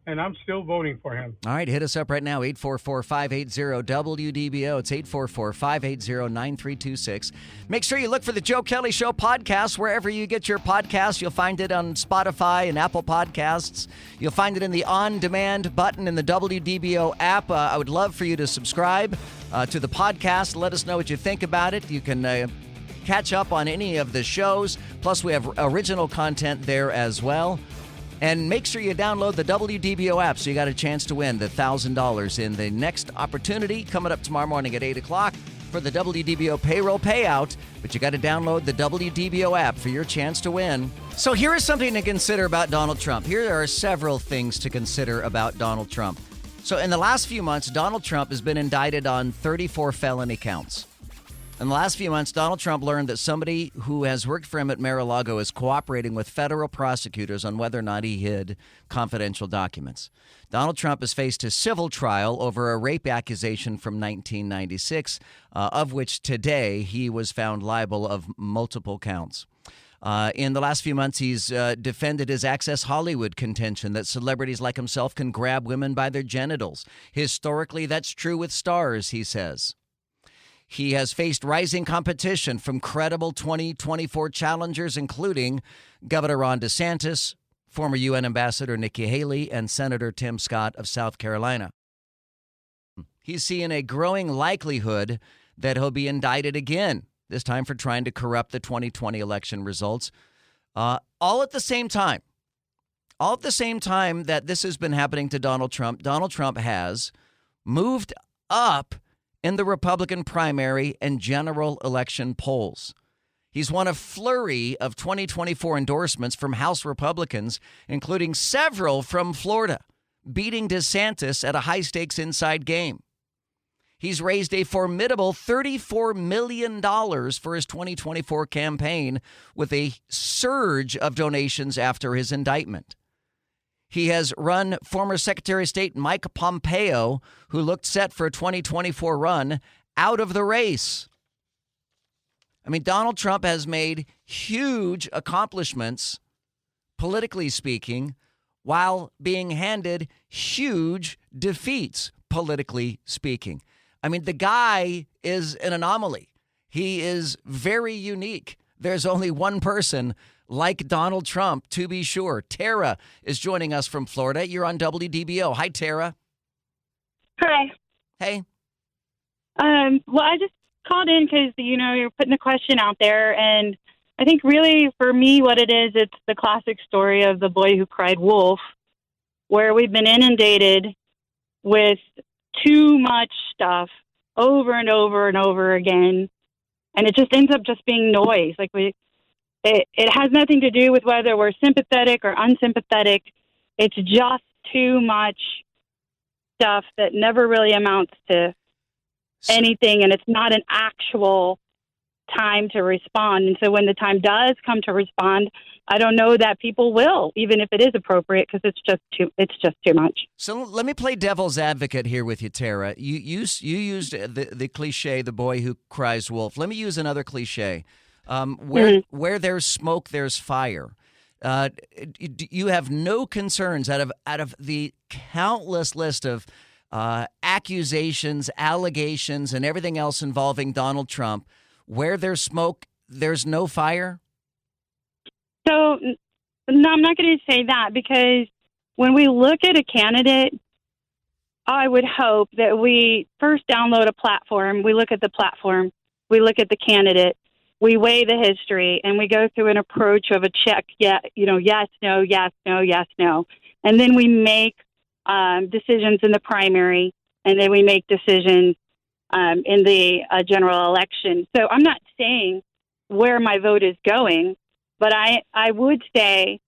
[SPEAKER 5] and I'm still voting for him.
[SPEAKER 2] All right, hit us up right now, 844-580-WDBO. It's 844-580-9326. Make sure you look for the Joe Kelley Show podcast wherever you get your podcasts. You'll find it on Spotify and Apple Podcasts. You'll find it in the on-demand button in the WDBO app. I would love for you to subscribe to the podcast. Let us know what you think about it. You can catch up on any of the shows. Plus, we have original content there as well. And make sure you download the WDBO app so you got a chance to win the $1,000 in the next opportunity coming up tomorrow morning at 8 o'clock for the WDBO payroll payout. But you got to download the WDBO app for your chance to win. So here is something to consider about Donald Trump. Here are several things to consider about Donald Trump. So in the last few months, Donald Trump has been indicted on 34 felony counts. In the last few months, Donald Trump learned that somebody who has worked for him at Mar-a-Lago is cooperating with federal prosecutors on whether or not he hid confidential documents. Donald Trump has faced a civil trial over a rape accusation from 1996, of which today he was found liable of multiple counts. In the last few months, he's defended his Access Hollywood contention that celebrities like himself can grab women by their genitals. Historically, that's true with stars, he says. He has faced rising competition from credible 2024 challengers, including Governor Ron DeSantis, former UN Ambassador Nikki Haley, and Senator Tim Scott of South Carolina. He's seeing a growing likelihood that he'll be indicted again, this time for trying to corrupt the 2020 election results, all at the same time. All at the same time that this has been happening to Donald Trump has moved up in the Republican primary and general election polls. He's won a flurry of 2024 endorsements from House Republicans, including several from Florida, beating DeSantis at a high-stakes inside game. He's raised a formidable $34 million for his 2024 campaign with a surge of donations after his indictment. He has run former Secretary of State Mike Pompeo, who looked set for a 2024 run, out of the race. I mean, Donald Trump has made huge accomplishments, politically speaking, while being handed huge defeats, politically speaking. I mean, the guy is an anomaly. He is very unique. There's only one person like Donald Trump, to be sure. Tara is joining us from Florida. You're on WDBO. Hi, Tara.
[SPEAKER 6] Hi.
[SPEAKER 2] Hey.
[SPEAKER 6] Well, I just called in because, you're putting a question out there. And I think really for me what it is, it's the classic story of the boy who cried wolf, where we've been inundated with too much stuff over and over and over again. And it just ends up just being noise. Like it has nothing to do with whether we're sympathetic or unsympathetic. It's just too much stuff that never really amounts to anything, and it's not an actual time to respond. And so when the time does come to respond, I don't know that people will, even if it is appropriate, because it's just too much.
[SPEAKER 2] So let me play devil's advocate here with you, Tara. You used the cliche, the boy who cries wolf. Let me use another cliche. Where there's smoke, there's fire. You have no concerns out of the countless list of accusations, allegations, and everything else involving Donald Trump. Where there's smoke, there's no fire?
[SPEAKER 6] So, no, I'm not going to say that, because when we look at a candidate, I would hope that we first download a platform. We look at the platform. We look at the candidate. We weigh the history, and we go through an approach of a check. Yes, no, yes, no, yes, no. And then we make decisions in the primary, and then we make decisions in the general election. So I'm not saying where my vote is going, but I would say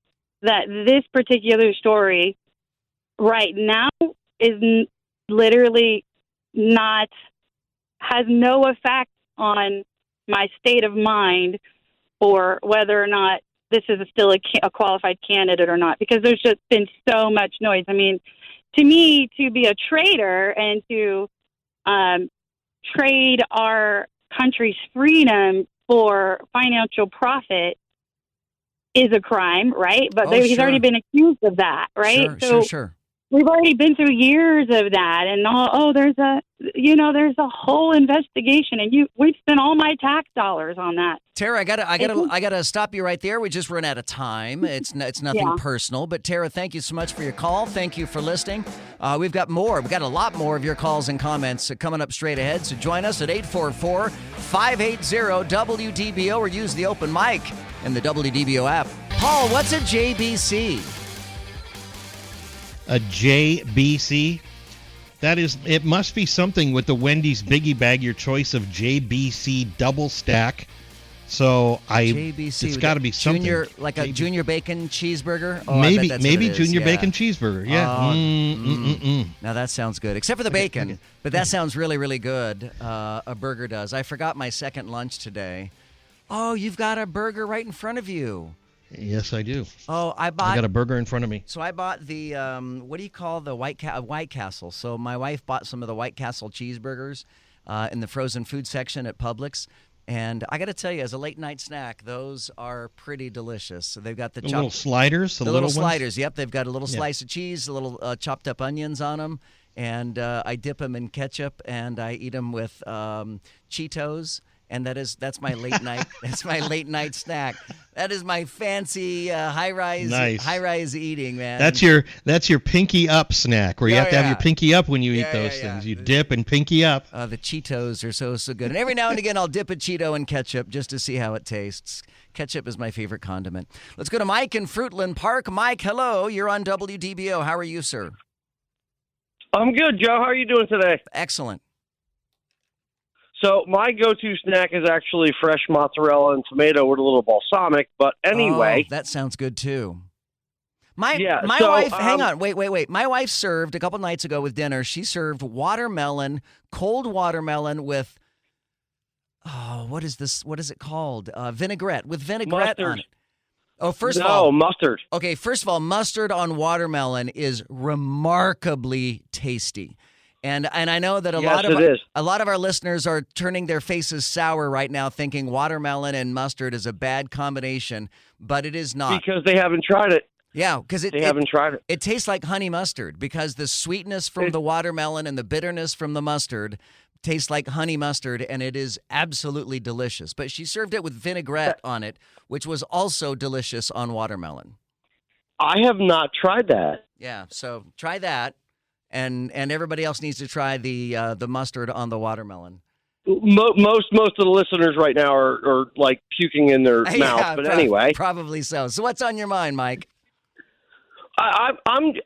[SPEAKER 6] that this particular story right now is literally has no effect on my state of mind or whether or not this is still a qualified candidate or not, because there's just been so much noise. I mean, to me, to be a traitor and to trade our country's freedom for financial profit is a crime, right? But he's already been accused of that, right?
[SPEAKER 2] Sure.
[SPEAKER 6] We've already been through years of that, and there's a whole investigation, and we've spent all my tax dollars on that.
[SPEAKER 2] Tara, I gotta stop you right there. We just run out of time. It's nothing personal, but Tara, thank you so much for your call. Thank you for listening. We've got more. We've got a lot more of your calls and comments coming up straight ahead. So join us at 844-580-WDBO or use the open mic in the WDBO app. Paul, what's a JBC?
[SPEAKER 7] A JBC? It must be something with the Wendy's Biggie Bag, your choice of JBC double stack. So
[SPEAKER 2] JBC,
[SPEAKER 7] it's got to be something.
[SPEAKER 2] A junior bacon cheeseburger? Oh,
[SPEAKER 7] maybe junior bacon cheeseburger. Yeah.
[SPEAKER 2] Now that sounds good, except for the bacon. But that sounds really, really good. A burger does. I forgot my second lunch today. Oh, you've got a burger right in front of you.
[SPEAKER 7] Yes, I do.
[SPEAKER 2] Oh, I
[SPEAKER 7] got a burger in front of me.
[SPEAKER 2] So I bought the what do you call the White Castle? So my wife bought some of the White Castle cheeseburgers in the frozen food section at Publix, and I got to tell you, as a late night snack, those are pretty delicious. So they've got the
[SPEAKER 7] little sliders, the little
[SPEAKER 2] sliders. Yep, they've got a little slice of cheese, a little chopped up onions on them, and I dip them in ketchup and I eat them with Cheetos. And that's my late night. That's my late night snack. That is my fancy high rise eating, man.
[SPEAKER 7] That's your pinky up snack, where you have to have your pinky up when you eat those things. You dip and pinky up.
[SPEAKER 2] The Cheetos are so good, and every now and again I'll dip a Cheeto in ketchup just to see how it tastes. Ketchup is my favorite condiment. Let's go to Mike in Fruitland Park. Mike, hello. You're on WDBO. How are you, sir?
[SPEAKER 8] I'm good, Joe. How are you doing today?
[SPEAKER 2] Excellent.
[SPEAKER 8] So my go-to snack is actually fresh mozzarella and tomato with a little balsamic. But anyway,
[SPEAKER 2] that sounds good too. My wife. Hang on, wait. My wife served a couple nights ago with dinner. She served cold watermelon with. Oh, what is this? What is it called? Vinaigrette with vinaigrette on it. Oh, first of all,
[SPEAKER 8] mustard.
[SPEAKER 2] Okay, first of all, mustard on watermelon is remarkably tasty. And I know that a lot of our listeners are turning their faces sour right now, thinking watermelon and mustard is a bad combination, but it is not.
[SPEAKER 8] Because they haven't tried it.
[SPEAKER 2] Yeah, because
[SPEAKER 8] they haven't tried it.
[SPEAKER 2] It tastes like honey mustard, because the sweetness from the watermelon and the bitterness from the mustard tastes like honey mustard, and it is absolutely delicious. But she served it with vinaigrette on it, which was also delicious on watermelon.
[SPEAKER 8] I have not tried that.
[SPEAKER 2] Yeah, so try that. And everybody else needs to try the mustard on the watermelon.
[SPEAKER 8] Most of the listeners right now are like puking in their mouth. But anyway,
[SPEAKER 2] probably so. So what's on your mind, Mike?
[SPEAKER 8] I'm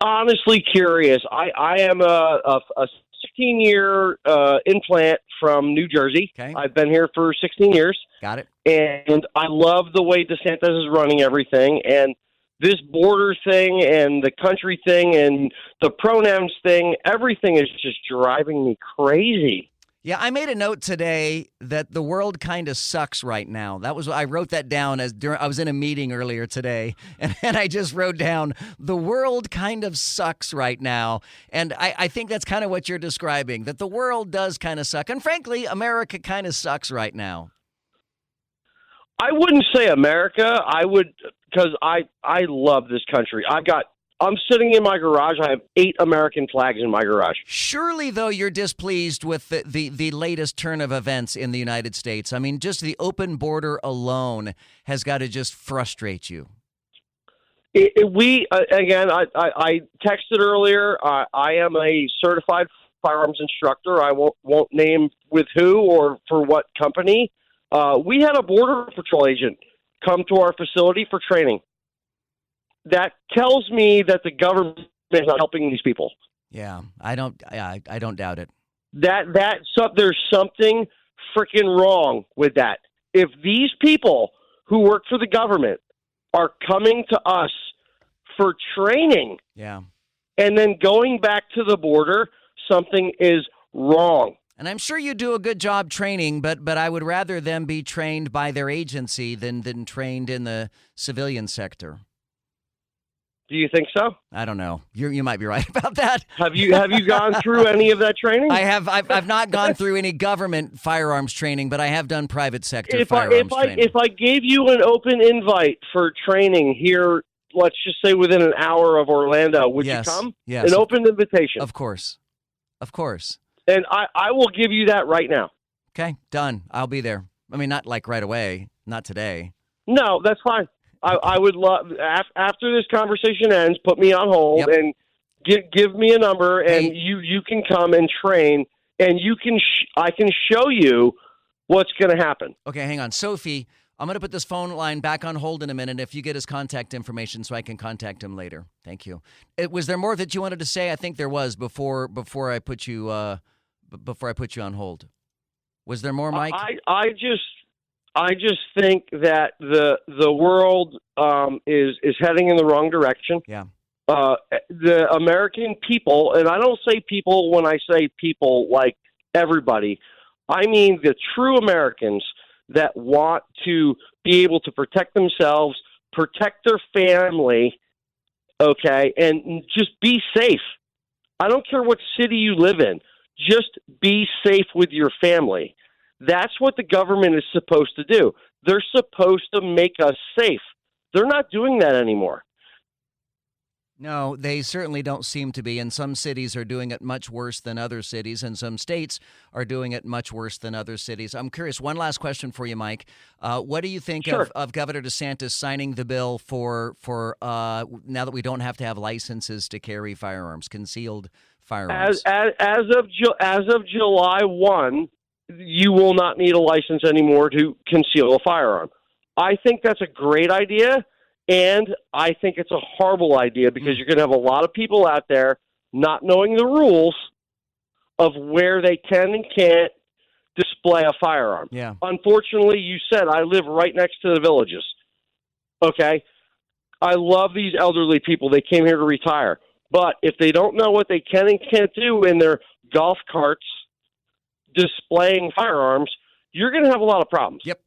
[SPEAKER 8] honestly curious. I am a 15-year implant from New Jersey.
[SPEAKER 2] Okay.
[SPEAKER 8] I've been here for 16 years.
[SPEAKER 2] Got it.
[SPEAKER 8] And I love the way DeSantis is running everything. And this border thing and the country thing and the pronouns thing, everything is just driving me crazy.
[SPEAKER 2] Yeah, I made a note today that the world kind of sucks right now. I wrote that down I was in a meeting earlier today, and I just wrote down the world kind of sucks right now. And I think that's kind of what you're describing, that the world does kind of suck. And frankly, America kind of sucks right now.
[SPEAKER 8] I wouldn't say America. I would, because I love this country. I'm sitting in my garage. I have 8 American flags in my garage.
[SPEAKER 2] Surely, though, you're displeased with the latest turn of events in the United States. I mean, just the open border alone has got to just frustrate you.
[SPEAKER 8] I texted earlier. I am a certified firearms instructor. I won't name with who or for what company. We had a Border Patrol agent come to our facility for training. That tells me that the government is not helping these people.
[SPEAKER 2] Yeah, I don't doubt it.
[SPEAKER 8] There's something freaking wrong with that. If these people who work for the government are coming to us for training,
[SPEAKER 2] yeah,
[SPEAKER 8] and then going back to the border, something is wrong.
[SPEAKER 2] And I'm sure you do a good job training, but I would rather them be trained by their agency than trained in the civilian sector.
[SPEAKER 8] Do you think so?
[SPEAKER 2] I don't know. You might be right about that.
[SPEAKER 8] Have you gone through any of that training?
[SPEAKER 2] I have. I've not gone through any government firearms training, but I have done private sector firearms training.
[SPEAKER 8] If I gave you an open invite for training here, let's just say within an hour of Orlando, would you come?
[SPEAKER 2] Yes.
[SPEAKER 8] An open invitation.
[SPEAKER 2] Of course.
[SPEAKER 8] And I will give you that right now.
[SPEAKER 2] Okay, done. I'll be there. I mean, not like right away. Not today.
[SPEAKER 8] No, that's fine. I would love, after this conversation ends, put me on hold and give me a number, and you can come and train, and I can show you what's going to happen.
[SPEAKER 2] Okay, hang on. Sophie, I'm going to put this phone line back on hold in a minute if you get his contact information so I can contact him later. Thank you. Was there more that you wanted to say? I think there was before I put you on hold. Was there more, Mike?
[SPEAKER 8] I just think that the world is heading in the wrong direction.
[SPEAKER 2] Yeah.
[SPEAKER 8] The American people, and I don't say people when I say people like everybody, I mean the true Americans that want to be able to protect themselves, protect their family, okay, and just be safe. I don't care what city you live in. Just be safe with your family. That's what the government is supposed to do. They're supposed to make us safe. They're not doing that anymore.
[SPEAKER 2] No, they certainly don't seem to be. And some cities are doing it much worse than other cities, and some states are doing it much worse than other cities. I'm curious, one last question for you, Mike. What do you think of Governor DeSantis signing the bill for now that we don't have to have licenses to carry firearms, concealed firearms?
[SPEAKER 8] As of July 1, you will not need a license anymore to conceal a firearm. I think that's a great idea, and I think it's a horrible idea because you're going to have a lot of people out there not knowing the rules of where they can and can't display a firearm.
[SPEAKER 2] Yeah.
[SPEAKER 8] Unfortunately, you said I live right next to the villages. Okay? I love these elderly people. They came here to retire. But if they don't know what they can and can't do in their golf carts displaying firearms, you're going to have a lot of problems.
[SPEAKER 2] Yep.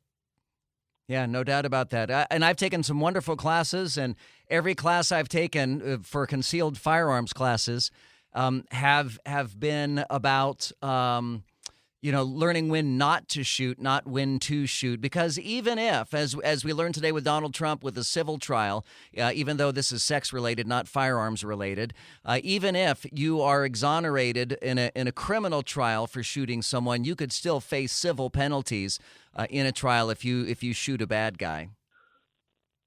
[SPEAKER 2] Yeah, no doubt about that. And I've taken some wonderful classes, and every class I've taken for concealed firearms classes have been about learning when not to shoot, not when to shoot. Because even if, as we learned today with Donald Trump with the civil trial, even though this is sex-related, not firearms-related, even if you are exonerated in a criminal trial for shooting someone, you could still face civil penalties in a trial if you shoot a bad guy.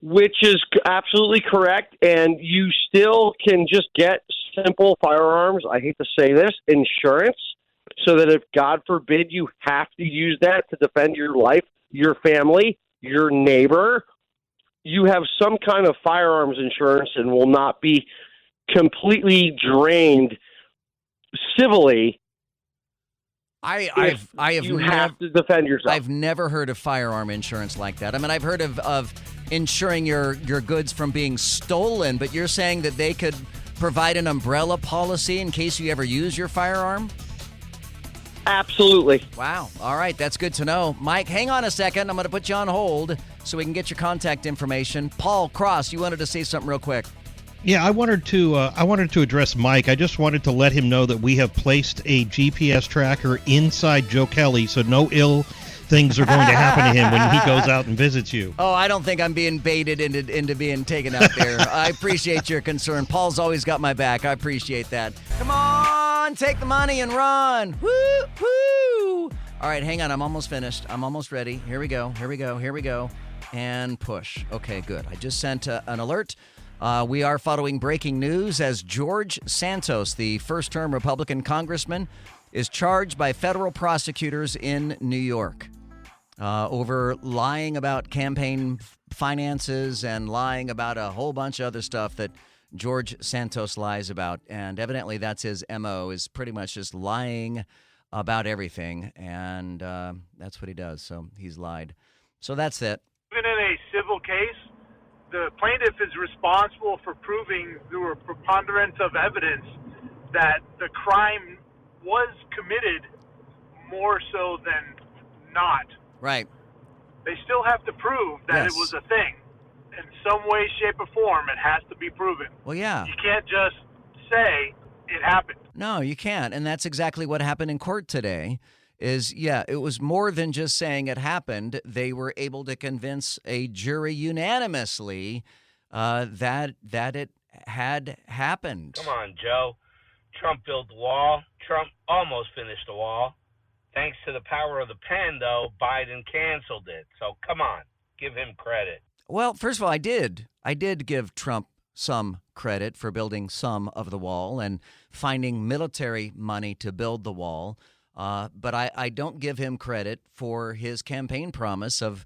[SPEAKER 8] Which is absolutely correct, and you still can just get simple firearms, I hate to say this, insurance, so that if, God forbid, you have to use that to defend your life, your family, your neighbor, you have some kind of firearms insurance and will not be completely drained civilly
[SPEAKER 2] I have
[SPEAKER 8] you have to defend yourself.
[SPEAKER 2] I've never heard of firearm insurance like that. I mean, I've heard of insuring your goods from being stolen, but you're saying that they could provide an umbrella policy in case you ever use your firearm?
[SPEAKER 8] Absolutely.
[SPEAKER 2] Wow. All right, that's good to know. Mike, hang on a second. I'm going to put you on hold so we can get your contact information. Paul Cross, you wanted to say something real quick.
[SPEAKER 7] Yeah, I wanted to address Mike. I just wanted to let him know that we have placed a GPS tracker inside Joe Kelley, so no ill things are going to happen to him when he goes out and visits you.
[SPEAKER 2] Oh, I don't think I'm being baited into being taken out there. I appreciate your concern. Paul's always got my back. I appreciate that. Come on, take the money and run. Woo, woo. All right, hang on. I'm almost finished. I'm almost ready. Here we go. And push. Okay, good. I just sent an alert. We are following breaking news as George Santos, the first-term Republican congressman, is charged by federal prosecutors in New York over lying about campaign finances and lying about a whole bunch of other stuff that George Santos lies about. And evidently that's his MO, is pretty much just lying about everything. And that's what he does. So he's lied. So that's it.
[SPEAKER 3] Even in a civil case, the plaintiff is responsible for proving through a preponderance of evidence that the crime was committed more so than not.
[SPEAKER 2] Right.
[SPEAKER 3] They still have to prove that it was a thing. In some way, shape, or form, it has to be proven.
[SPEAKER 2] Well, yeah.
[SPEAKER 3] You can't just say it happened.
[SPEAKER 2] No, you can't. And that's exactly what happened in court today. It was more than just saying it happened. They were able to convince a jury unanimously that it had happened.
[SPEAKER 9] Come on, Joe. Trump built the wall. Trump almost finished the wall. Thanks to the power of the pen, though, Biden canceled it. So come on, give him credit.
[SPEAKER 2] Well, first of all, I did give Trump some credit for building some of the wall and finding military money to build the wall. But I don't give him credit for his campaign promise of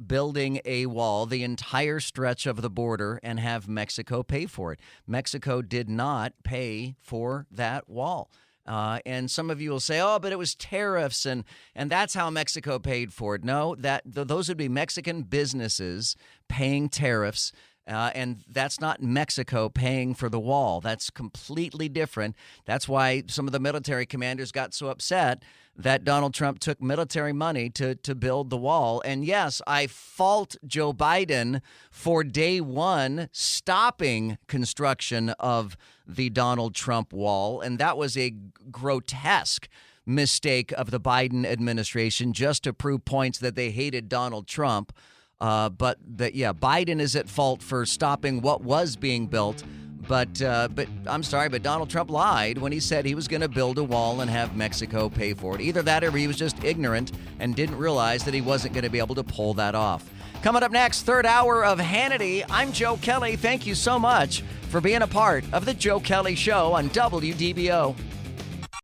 [SPEAKER 2] building a wall, the entire stretch of the border, and have Mexico pay for it. Mexico did not pay for that wall. And some of you will say, oh, but it was tariffs, and that's how Mexico paid for it. No, those would be Mexican businesses paying tariffs. And that's not Mexico paying for the wall. That's completely different. That's why some of the military commanders got so upset that Donald Trump took military money to build the wall. And yes, I fault Joe Biden for day one stopping construction of the Donald Trump wall. And that was a grotesque mistake of the Biden administration just to prove points that they hated Donald Trump. But Biden is at fault for stopping what was being built. But I'm sorry, but Donald Trump lied when he said he was going to build a wall and have Mexico pay for it. Either that or he was just ignorant and didn't realize that he wasn't going to be able to pull that off. Coming up next, third hour of Hannity. I'm Joe Kelley. Thank you so much for being a part of the Joe Kelley Show on WDBO.